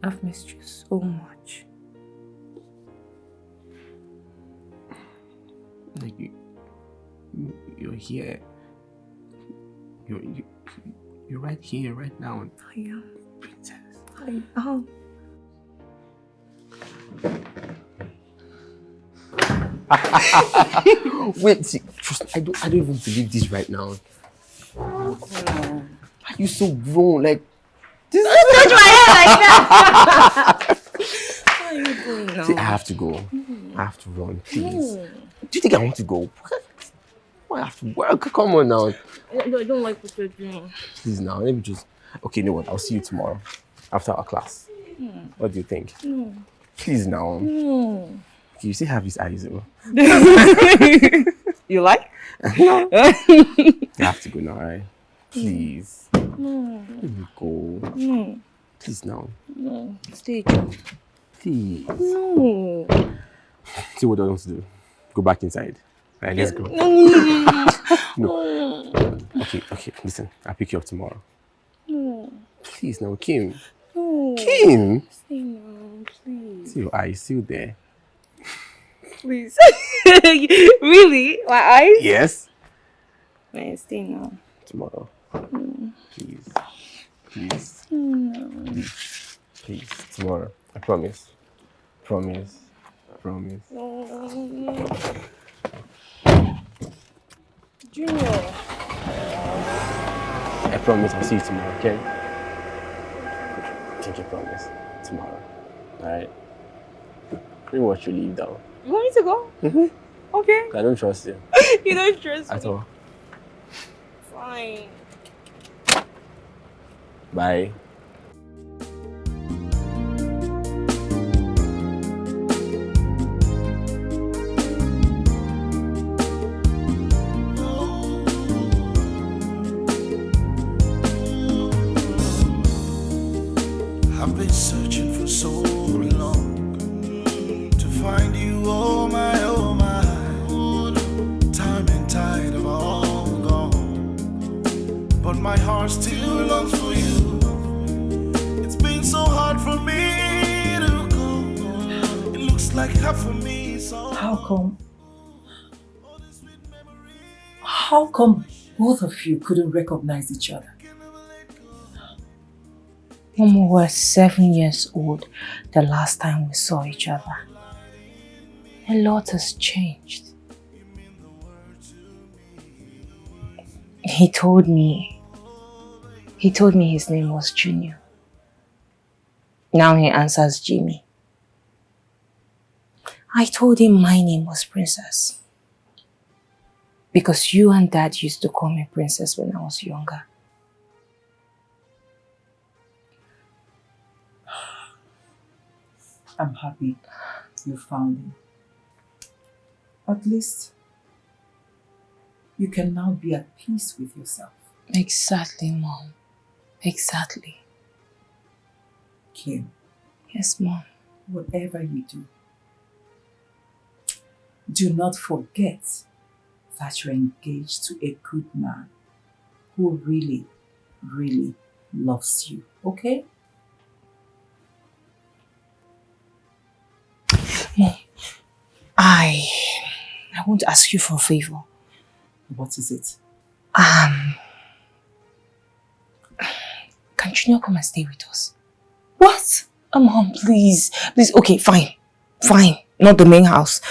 I've missed you so much. Like you're here. You're right here, right now. I am. Princess. I am. Wait, see, trust me, I don't even believe this right now. Why are you so grown? Like this is Touch my hair like that! Where are you going now? See, I have to go. I have to run, please. Do you think I want to go? I have to work. Come on now. I don't like what you're doing. Please now, let me just... Okay, you know what? I'll see you tomorrow after our class. What do you think? No. Please now. No. You still have his eyes, though. You like? No. You have to go now, right? Please. No. Let me go. No. Please now. No. Stay. Please. No. See what I want to do. Go back inside. Right, let's go. No. Okay, listen. I'll pick you up tomorrow. No. Please now, Kim. No. Kim! Stay now, please. See your eyes still there. Please. Really? My eyes? Yes. Man, stay now. Tomorrow. Please. Please. No. Please. Tomorrow. I promise. Promise. Promise. No. Junior. I promise I'll see you tomorrow, okay? Take your promise. Tomorrow. Alright? Pretty much you leave down. You want me to go? Mm-hmm. Okay. I don't trust you. You don't trust At me? all. Fine. Bye. I've been searching for so long to find you, oh my, oh my. Time and tide have all gone, but my heart still longs for you. It's been so hard for me to go. It looks like half of me is all. How come both of you couldn't recognize each other? When we were 7 years old, the last time we saw each other. A lot has changed. He told me his name was Junior. Now he answers Jimmy. I told him my name was Princess. Because you and Dad used to call me Princess when I was younger. I'm happy you found him. At least you can now be at peace with yourself. Exactly, Mom. Exactly. Kim, Yes, Mom. whatever you do not forget that you're engaged to a good man who really, really loves you, okay? Mom, I want to ask you for a favor. What is it? Can Junior come and stay with us? What? Mom, please. Please, okay, fine. Fine. Not the main house.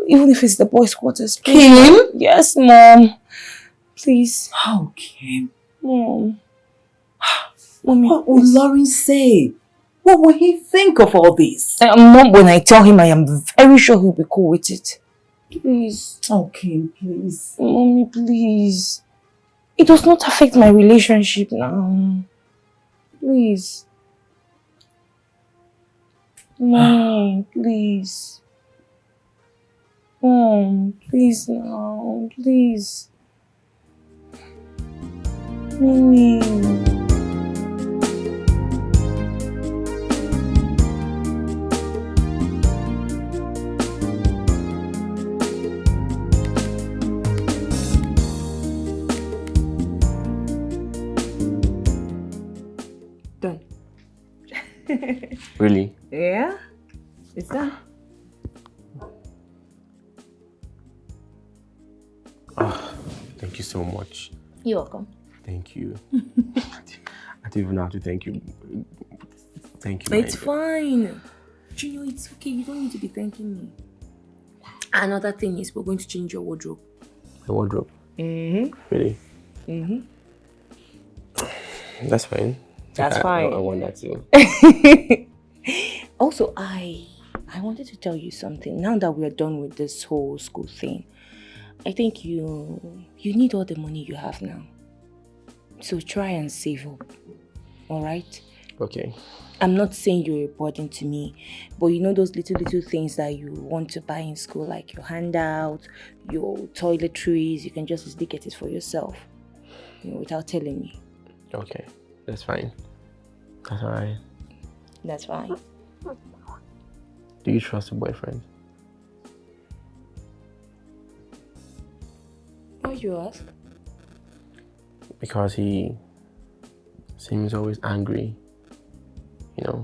Even if it's the boys' quarters. Kim? Yes, Mom. Please. How, Kim? Mom. Mommy, What will Lawrence say? What will he think of all this? Mom, when I tell him, I am very sure he'll be cool with it. Please. Oh, Kim, please. Mommy, please. It does not affect my relationship now. Please. Mommy, please. Mom, please now. Please. Mommy. Done. Really? Yeah? It's done. Oh, thank you so much. You're welcome. Thank you. I don't even know how to thank you. Thank you. It's fine. Junior, it's okay. You don't need to be thanking me. Another thing is we're going to change your wardrobe. My wardrobe? Mm-hmm. Really? Mm-hmm. That's fine. That's fine. I want that too. Also, I wanted to tell you something. Now that we are done with this whole school thing, I think you need all the money you have now. So try and save up. Alright? Okay. I'm not saying you're a burden to me, but you know those little things that you want to buy in school, like your handout, your toiletries, you can just easily get it for yourself, without telling me. Okay. That's fine. That's alright. That's fine. Do you trust your boyfriend? Why you ask? Because he seems always angry.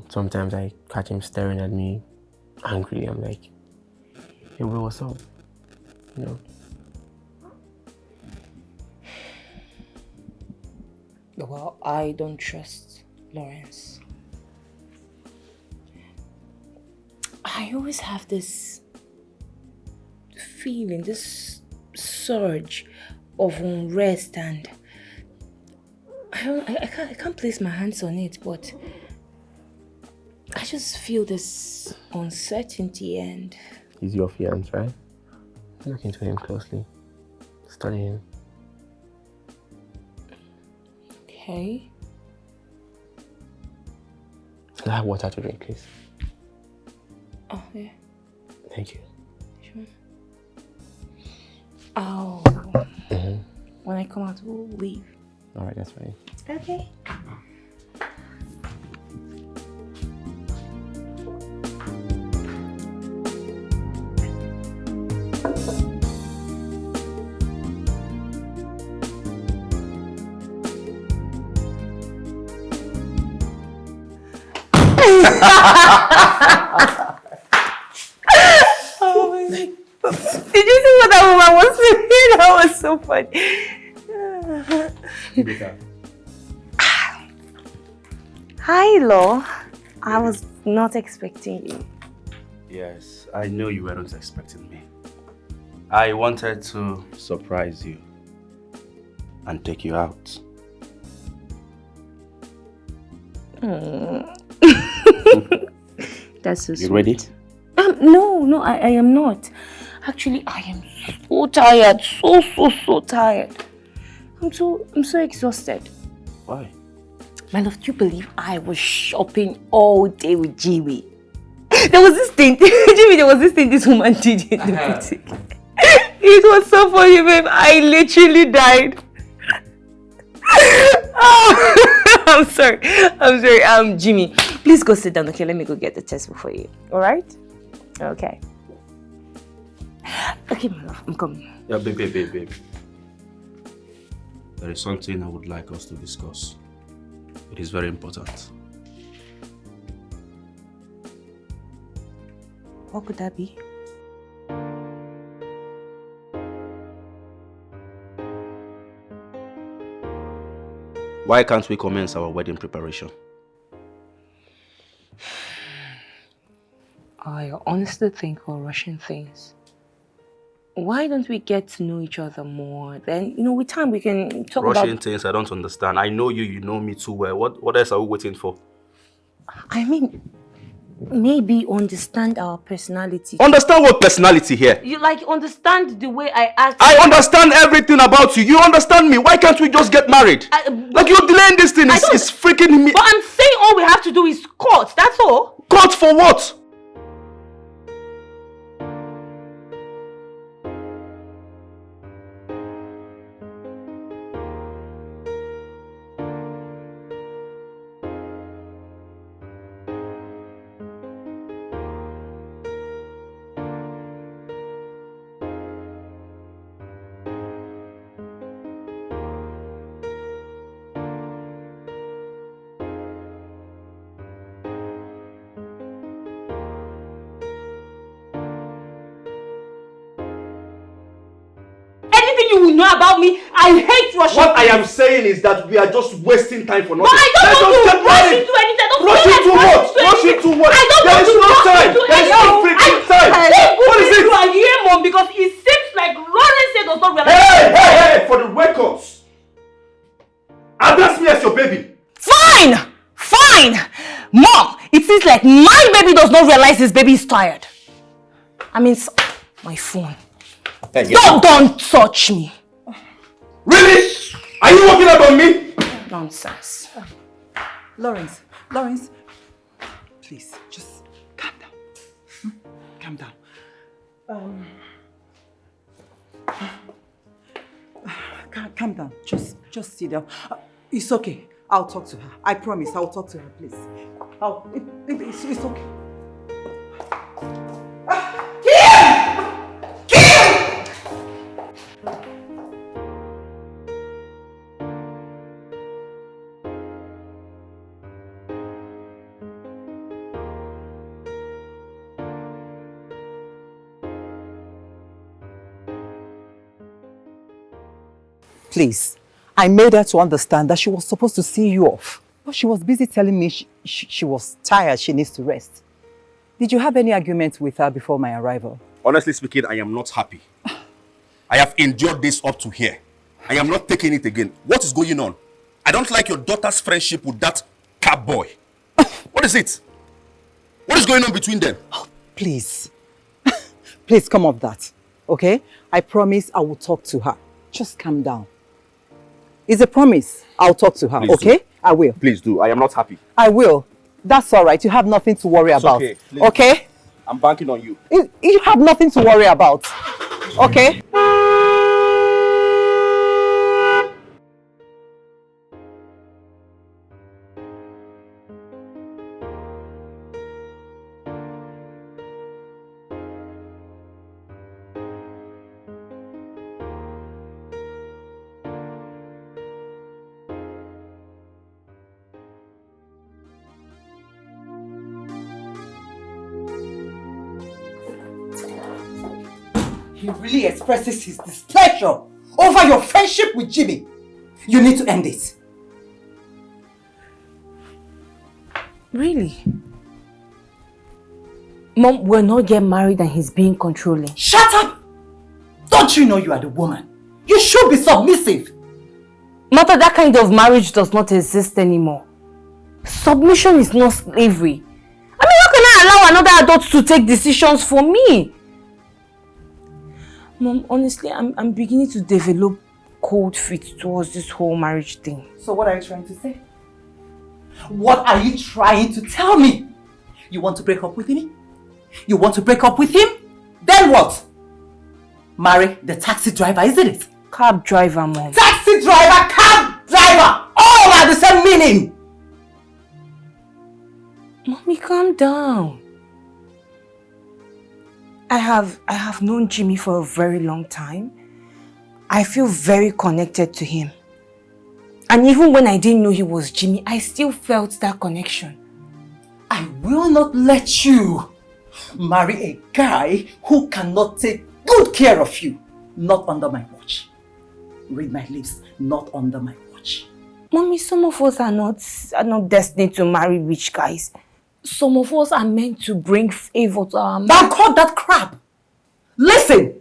Sometimes I catch him staring at me angry. I'm like, hey bro, what's up? Well, I don't trust Lawrence. I always have this feeling, this surge of unrest, and I can't place my hands on it, but I just feel this uncertainty. And He's your fiance, right? Look into him closely. Study him. okay. Can I have water to drink, please? Oh yeah, Thank you. sure. Oh, when I come out, we'll leave. Alright, that's fine. Okay. Oh my God. Did you see what that woman was saying? That was so funny. Hi, Lo. I was not expecting you. Yes, I know you weren't expecting me. I wanted to surprise you and take you out. That's so sweet. You ready? No, I am not. Actually, I am so tired. So tired. I'm so exhausted. Why? My love, do you believe I was shopping all day with Jimmy? There was this thing, Jimmy, this woman did in the boutique. It was so funny, babe. I literally died. Oh, I'm sorry. Jimmy, please go sit down. Okay, let me go get the textbook for you. All right? Okay. Okay, my love, I'm coming. Yeah, babe. There is something I would like us to discuss. It is very important. What could that be? Why can't we commence our wedding preparation? I honestly think we're rushing things. Why don't we get to know each other more? Then, with time we can talk about... Rushing things, I don't understand. I know you know me too well. What else are we waiting for? I mean, maybe understand our personality. Understand what personality here? You understand the way I act. I understand everything about you. You understand me. Why can't we just get married? You're delaying this thing. It's freaking me. But I'm saying all we have to do is court. That's all. Court for what? You will know about me. I hate rushing. What I am saying is that we are just wasting time for nothing. But I don't want to rush into anything. Rush into what? Rush into what? I don't want to rush into anything. There is no freaking time. What is it? I hear, Mom, because it seems like Lawrence does not realize. Hey! For the records, address me as your baby. Fine. Mom, it seems like my baby does not realize his baby is tired. I mean, my phone. Hey, Don't touch me. Really? Are you walking out on me? Nonsense. Lawrence, please, just calm down. Calm down. Calm down. Just sit down. It's okay. I'll talk to her. I promise. I'll talk to her, please. It's okay. Please, I made her to understand that she was supposed to see you off. But she was busy telling me she was tired, she needs to rest. Did you have any argument with her before my arrival? Honestly speaking, I am not happy. I have endured this up to here. I am not taking it again. What is going on? I don't like your daughter's friendship with that cab boy. What is it? What is going on between them? Oh, please. Please come off that, okay? I promise I will talk to her. Just calm down. It's a promise. I'll talk to her, Please okay? do. I will. Please do. I am not happy. I will. That's all right. You have nothing to worry about. Okay. Okay? I'm banking on you. You have nothing to worry about. Okay? He really expresses his displeasure over your friendship with Jimmy. You need to end it. Really? Mom, we're not getting married and he's being controlling. Shut up! Don't you know you are the woman? You should be submissive. Mother, that kind of marriage does not exist anymore. Submission is not slavery. I mean, how can I allow another adult to take decisions for me? Mom, honestly, I'm beginning to develop cold feet towards this whole marriage thing. So what are you trying to say? What are you trying to tell me? You want to break up with me? You want to break up with him? Then what? Marry the taxi driver, isn't it? Cab driver, Mom. Taxi driver, cab driver, all are the same meaning. Mommy, calm down. I have known Jimmy for a very long time. I feel very connected to him. And even when I didn't know he was Jimmy, I still felt that connection. I will not let you marry a guy who cannot take good care of you. Not under my watch. Read my lips, not under my watch. Mommy, some of us are not destined to marry rich guys. Some of us are meant to bring favor to our Now cut that crap! Listen!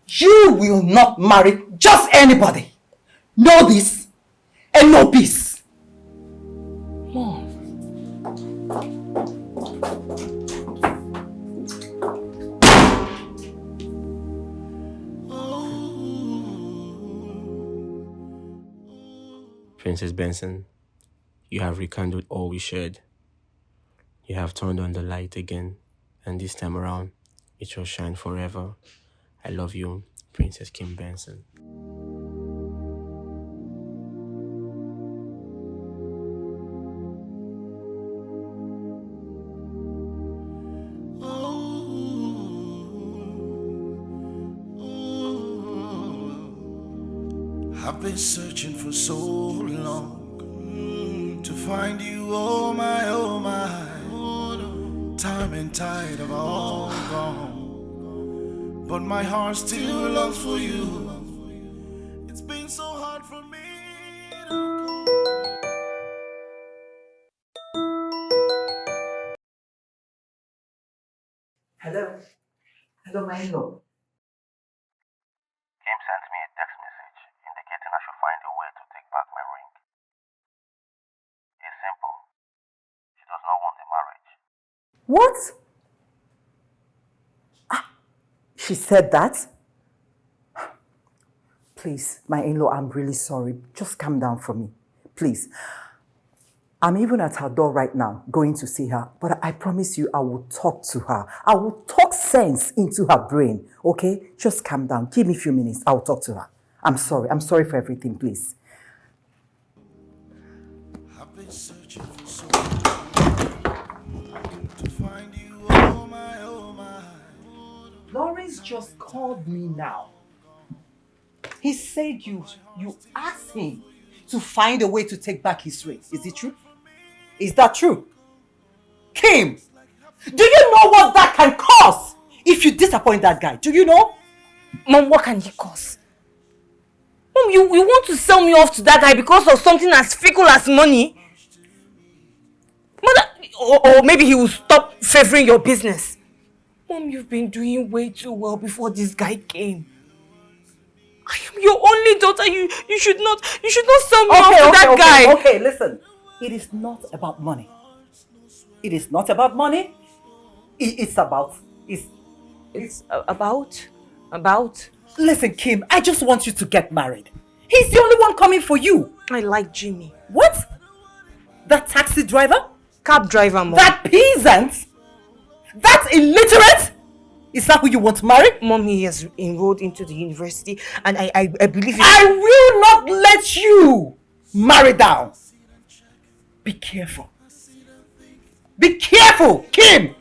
You will not marry just anybody. Know this and know peace. Mom. Princess Benson, you have rekindled all we shared. You have turned on the light again, and this time around, it shall shine forever. I love you, Princess Kim Benson. I've been searching for so long to find you, oh my, oh my. Time and tide have all gone, but my heart still longs for you. It's been so hard for me to Hello? Hello, my in-law. Kim sent me a text message indicating I should find a way to take back my ring. It's simple. She does not want a marriage. What? She said that? Please, my in-law, I'm really sorry. Just calm down for me. Please. I'm even at her door right now, going to see her. But I promise you, I will talk to her. I will talk sense into her brain, okay? Just calm down. Give me a few minutes. I'll talk to her. I'm sorry. I'm sorry for everything, please. I've been searching for so long to find you, oh my, oh my. Lawrence just called me now. He said you asked him to find a way to take back his ring. Is it true? Is that true? Kim, do you know what that can cause if you disappoint that guy? Do you know? Mom, what can he cause? Mom, you want to sell me off to that guy because of something as fickle as money? Mother, or maybe he will stop favoring your business. Mom, you've been doing way too well before this guy came. I am your only daughter. You should not sell me off to that guy. Okay, listen. It is not about money. It is not about money. It's about. Listen, Kim, I just want you to get married. He's the only one coming for you. I like Jimmy. What? That taxi driver? Cab driver, Mom. That peasant? That illiterate? Is that who you want to marry? Mom, he has enrolled into the university and I believe I will not let you marry down. Be careful. Be careful, Kim!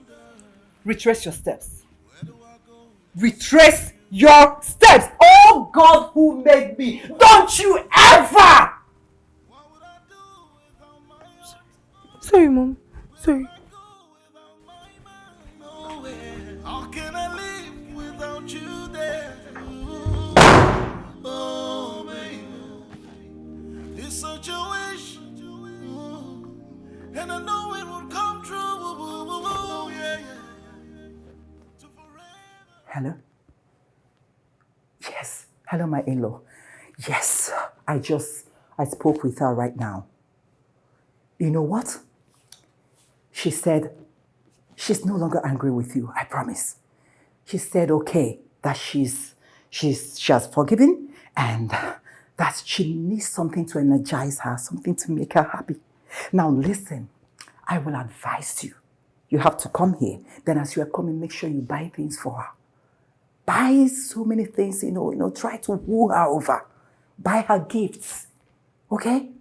Retrace your steps. Retrace your steps. Oh God who made me. Don't you ever! Sorry, Mom. Sorry. How can I live without you there? Oh, baby, it's such a wish, and I know it will come true. Yeah, yeah. Hello? Yes. Hello, my in-law. Yes. I spoke with her right now. You know what? She said she's no longer angry with you, I promise. She said, okay, that she has forgiven and that she needs something to energize her, something to make her happy. Now listen, I will advise you. You have to come here. Then as you are coming, make sure you buy things for her. Buy so many things, try to woo her over. Buy her gifts, okay?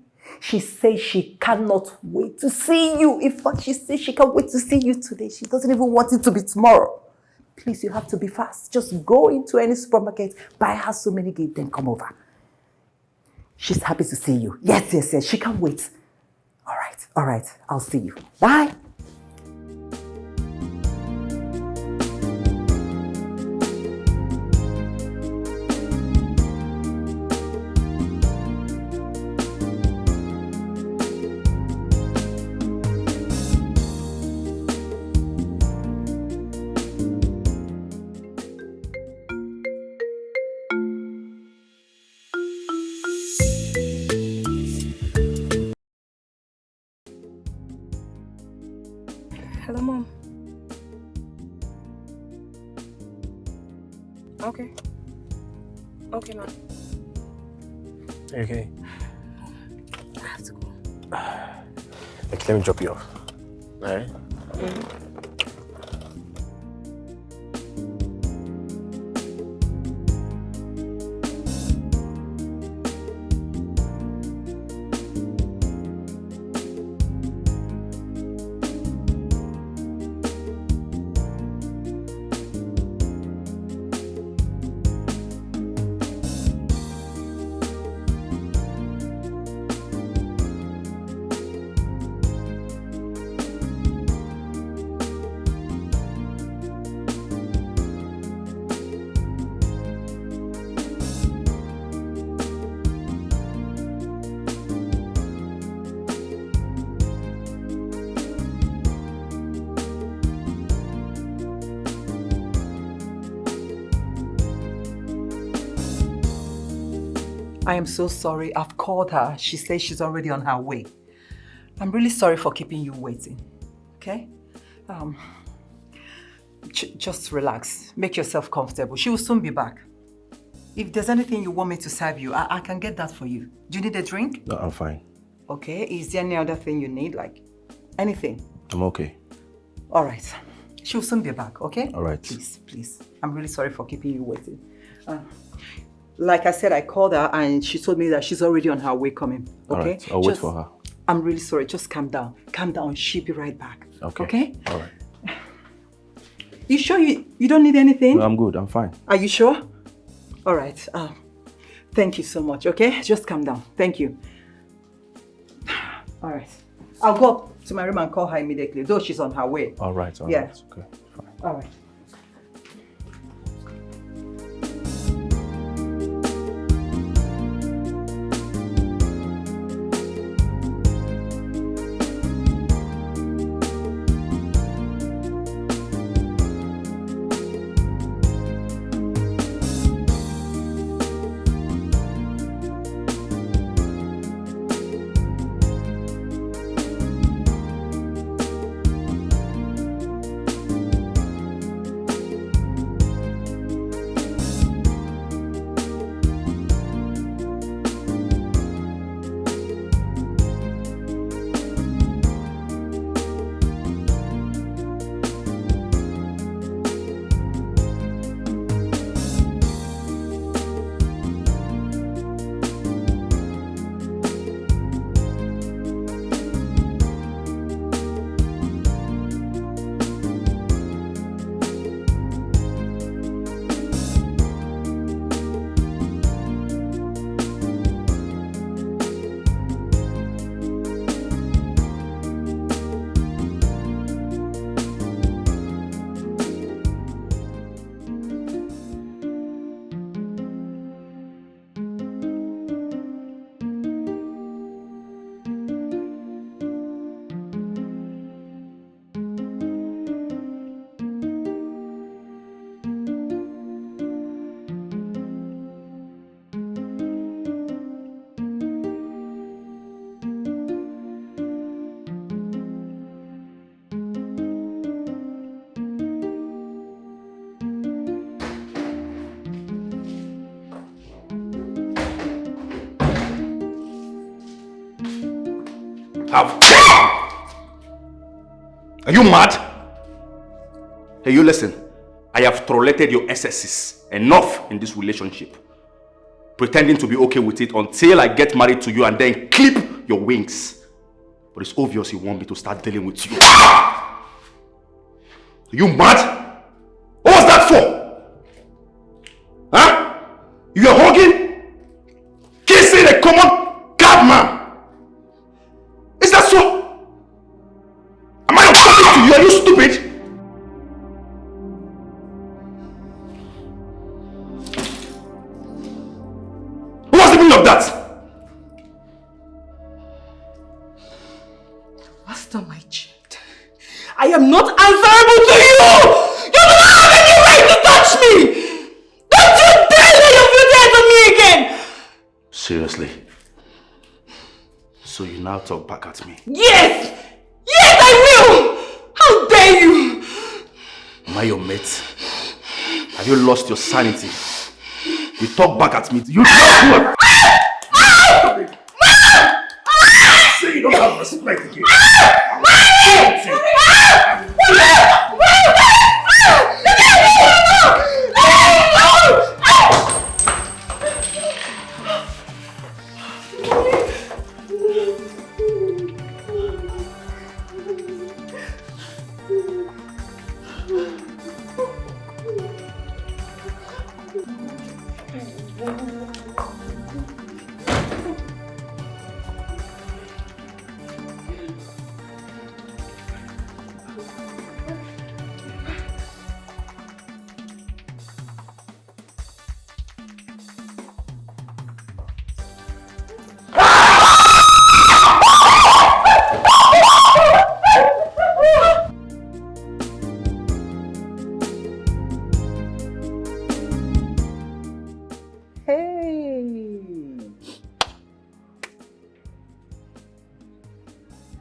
She says she cannot wait to see you. In fact, she says she can't wait to see you today. She doesn't even want it to be tomorrow. Please, you have to be fast. Just go into any supermarket, buy her so many gifts, then come over. She's happy to see you. Yes, yes, yes. She can't wait. All right. I'll see you. Bye. Hello, Mom. Okay. Okay, Mom. Okay. I have to go. Okay, let me drop you off. Alright? I am so sorry. I've called her. She says she's already on her way. I'm really sorry for keeping you waiting. Okay? Just relax. Make yourself comfortable. She will soon be back. If there's anything you want me to serve you, I can get that for you. Do you need a drink? No, I'm fine. Okay. Is there any other thing you need? Like anything? I'm okay. All right. She'll soon be back, okay? All right. Please. I'm really sorry for keeping you waiting. Like I said, I called her and she told me that she's already on her way coming. Okay? All right. I'll wait for her. I'm really sorry. Just calm down. Calm down. She'll be right back. Okay. Okay? All right. You sure you don't need anything? No, I'm good. I'm fine. Are you sure? All right. Thank you so much, okay? Just calm down. Thank you. All right. I'll go up to my room and call her immediately, though she's on her way. All right. All Yeah. right. Okay. Fine. All right. How dare you! Are you mad? Hey, you listen. I have tolerated your excesses enough in this relationship. Pretending to be okay with it until I get married to you and then clip your wings. But it's obvious you want me to start dealing with you. Are you mad? What was that for? Huh? You are hugging? Kissing a common you? Are you stupid? What's the meaning of that? Master my child, I am not answerable to you! You do not have any right to touch me! Don't you dare lay your filthy hands on me again! Seriously? So you now talk back at me? Yes! Yes, I will! How dare you! Am I your mate? Have you lost your sanity? You talk back at me. You talk Say you don't have respect again.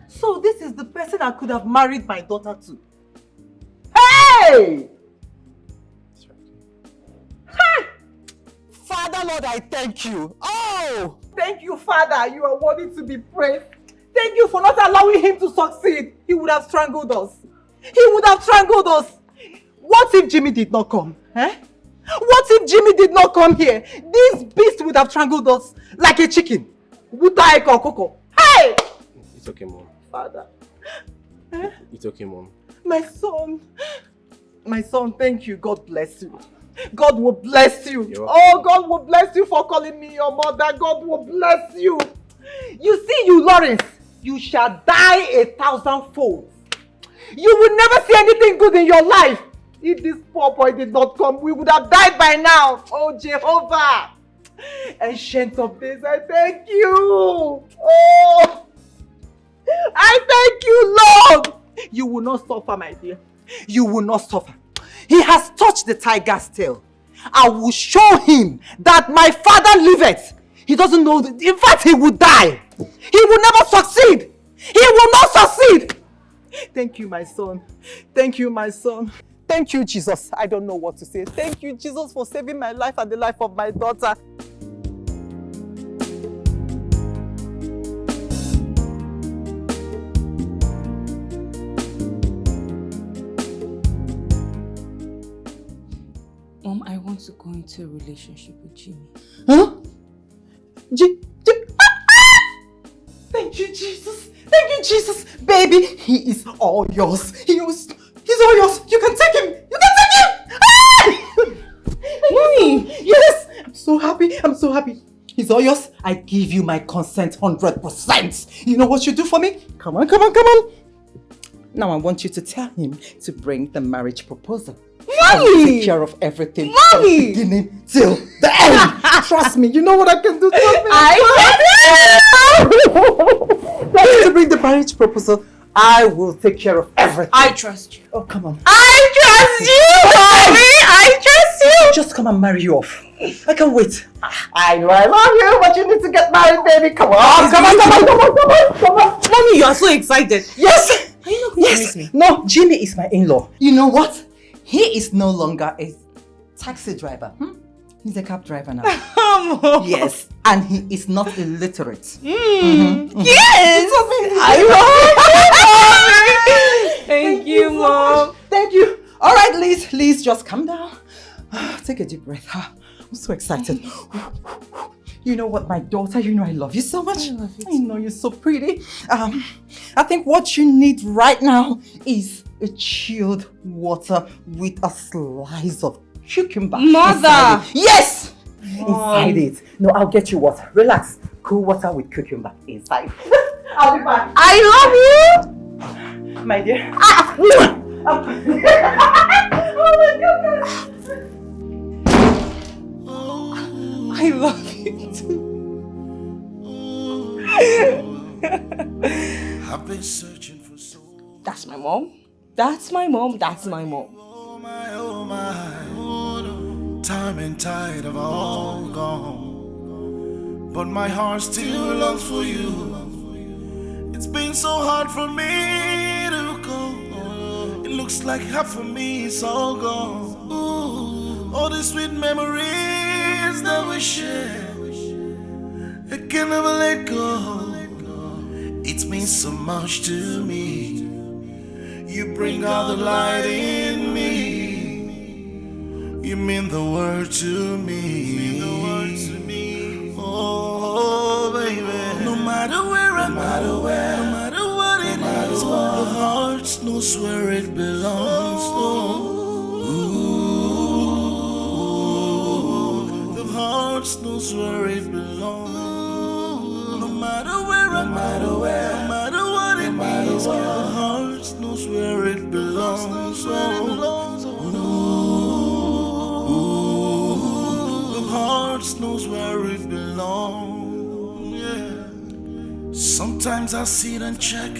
So this is the person I could have married my daughter to. Hey! Hey! Father Lord, I thank you. Oh! Thank you, Father. You are worthy to be praised. Thank you for not allowing him to succeed. He would have strangled us. He would have strangled us. What if Jimmy did not come? Eh? What if Jimmy did not come here? This beast would have strangled us like a chicken. Hey! It's okay, Mom. Father. Eh? It's okay, Mom. My son. My son, thank you. God bless you. God will bless you. Oh, God will bless you for calling me your mother. God will bless you. You see, you Lawrence, you shall die 1,000-fold. You will never see anything good in your life. If this poor boy did not come, we would have died by now. Oh, Jehovah. Ancient of days, I thank you. Oh, I thank you, Lord. You will not suffer, my dear. You will not suffer. He has touched the tiger's tail. I will show him that my father liveth. He doesn't know that. In fact, he will die. He will never succeed. He will not succeed. Thank you, my son. Thank you, my son. Thank you, Jesus. I don't know what to say. Thank you, Jesus, for saving my life and the life of my daughter. Mom, I want to go into a relationship with Jimmy. Huh? Thank you, Jesus. Thank you, Jesus. Baby, he is all yours. He's all yours. You can take him. You can take him. Mommy. Yes. I'm so happy. I'm so happy. He's all yours. I give you my consent 100%. You know what you do for me? Come on, come on, come on. Now I want you to tell him to bring the marriage proposal. Mommy! I will take care of everything. Mommy! From the beginning till the end. Trust me, you know what I can do. Trust me. Tell you to bring the marriage proposal. I will take care of everything. I trust you. Oh, come on. I trust you, mommy. I trust you. Just come and marry you off. I can't wait. I know I love you, but you need to get married, baby. Come on. Come on, come on, come on, come on, come on. Mommy, you are so excited. Yes. Are you not going to miss me? No, Jimmy is my in-law. You know what? He is no longer a taxi driver. He's a cab driver now. Yes, and he is not illiterate. Yes! I love you, Thank you, Mom. Thank you. All right, Liz, just calm down. Take a deep breath. I'm so excited. You know what, my daughter, you know I love you so much. I love you too. I know you're so pretty. I think what you need right now is a chilled water with a slice of cucumber. Mother! Yes! Inside it. No, I'll get you water. Relax. Cool water with cucumber inside. I'll be back. I love you! My dear. Oh my goodness! I love you too. I've been searching for so long. That's my mom. That's my mom. That's my mom. Oh my, oh my. Time and tide have all gone, but my heart still longs for you. It's been so hard for me to go. It looks like half of me is all gone. Ooh, all the sweet memories that we share, I can never let go. It means so much to me. You bring out the light in me. You mean the world to me. Oh, baby. No matter where I'm at, no matter what it is, the heart knows where it belongs. Oh, the heart knows where it belongs. No matter where I'm at, no matter what it is, the heart knows where it belongs. The heart knows where it belongs. Yeah. Sometimes I sit and check,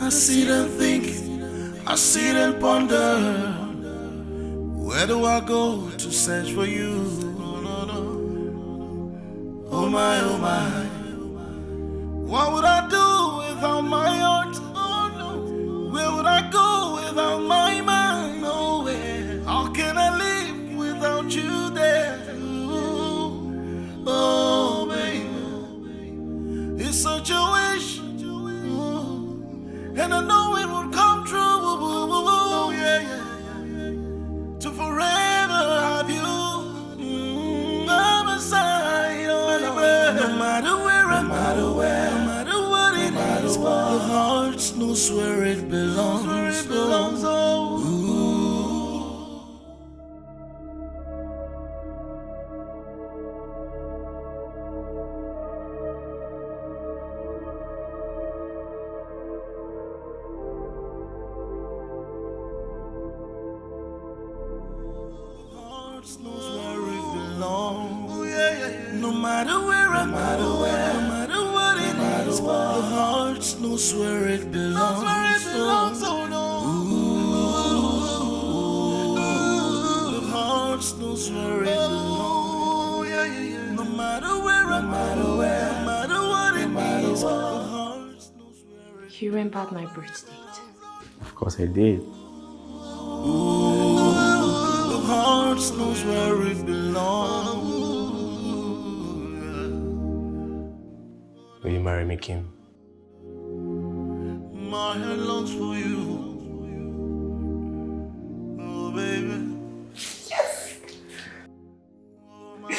I sit and think, I sit and ponder. Where do I go to search for you? Oh my, oh my. What would I do without my heart? Oh no. Where would I go without my mind? Nowhere. How can I live without you there? Ooh. Oh baby, it's such a wish. Ooh. And I know it will come true. Ooh, yeah, yeah. To forever have you by my side. Oh, no matter where I'm at, no matter what it is, the heart knows where it belongs. Oh, knows where it belongs. No matter where I'm at, no matter what it is, the heart knows where it belongs. Oh no. Ooh, the heart knows where it belongs. No matter where I'm at, no matter what it is, the heart knows where it. You remembered my birth date. Of course I did. The heart knows where it belongs. Will you marry me, Kim? My heart longs for you. Oh, baby. Yes! Oh, my,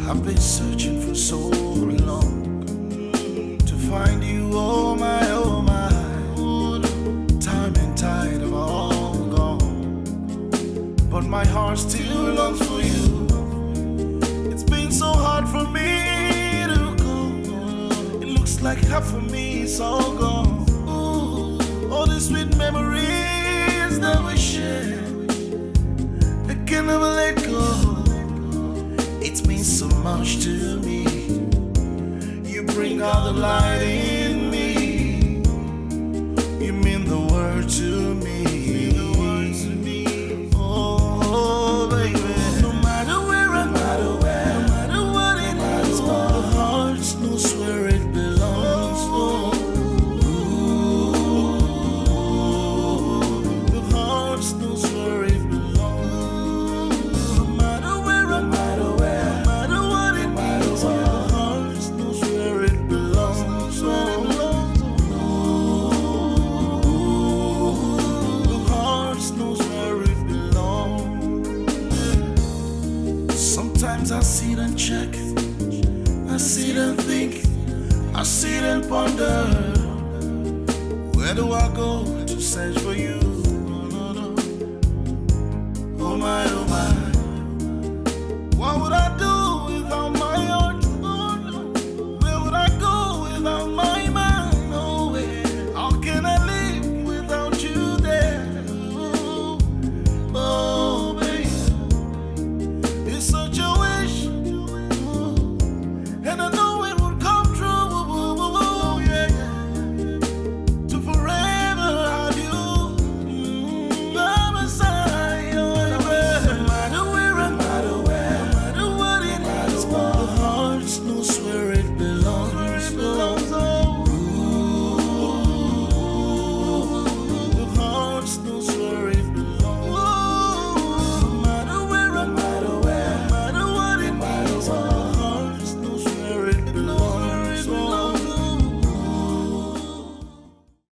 I've been searching for so long to find you, oh my, oh my. Time and tide have all gone, but my heart still longs for you. It's been so hard for me to go. It looks like half of me is all gone. Ooh, all the sweet memories that we share, I can never let go. It means so much to me. You bring out the light in me. You mean the word to me. Oh, baby. No matter where I'm at, no matter what it is, the heart knows where it belongs. Oh, the heart knows where it belongs. No matter where I'm at, no matter what it is, the heart knows where it belongs. The heart knows where it belongs. Sometimes I sit and check, I sit and think, I sit and ponder. Where do I go to search for you? Oh my, oh my.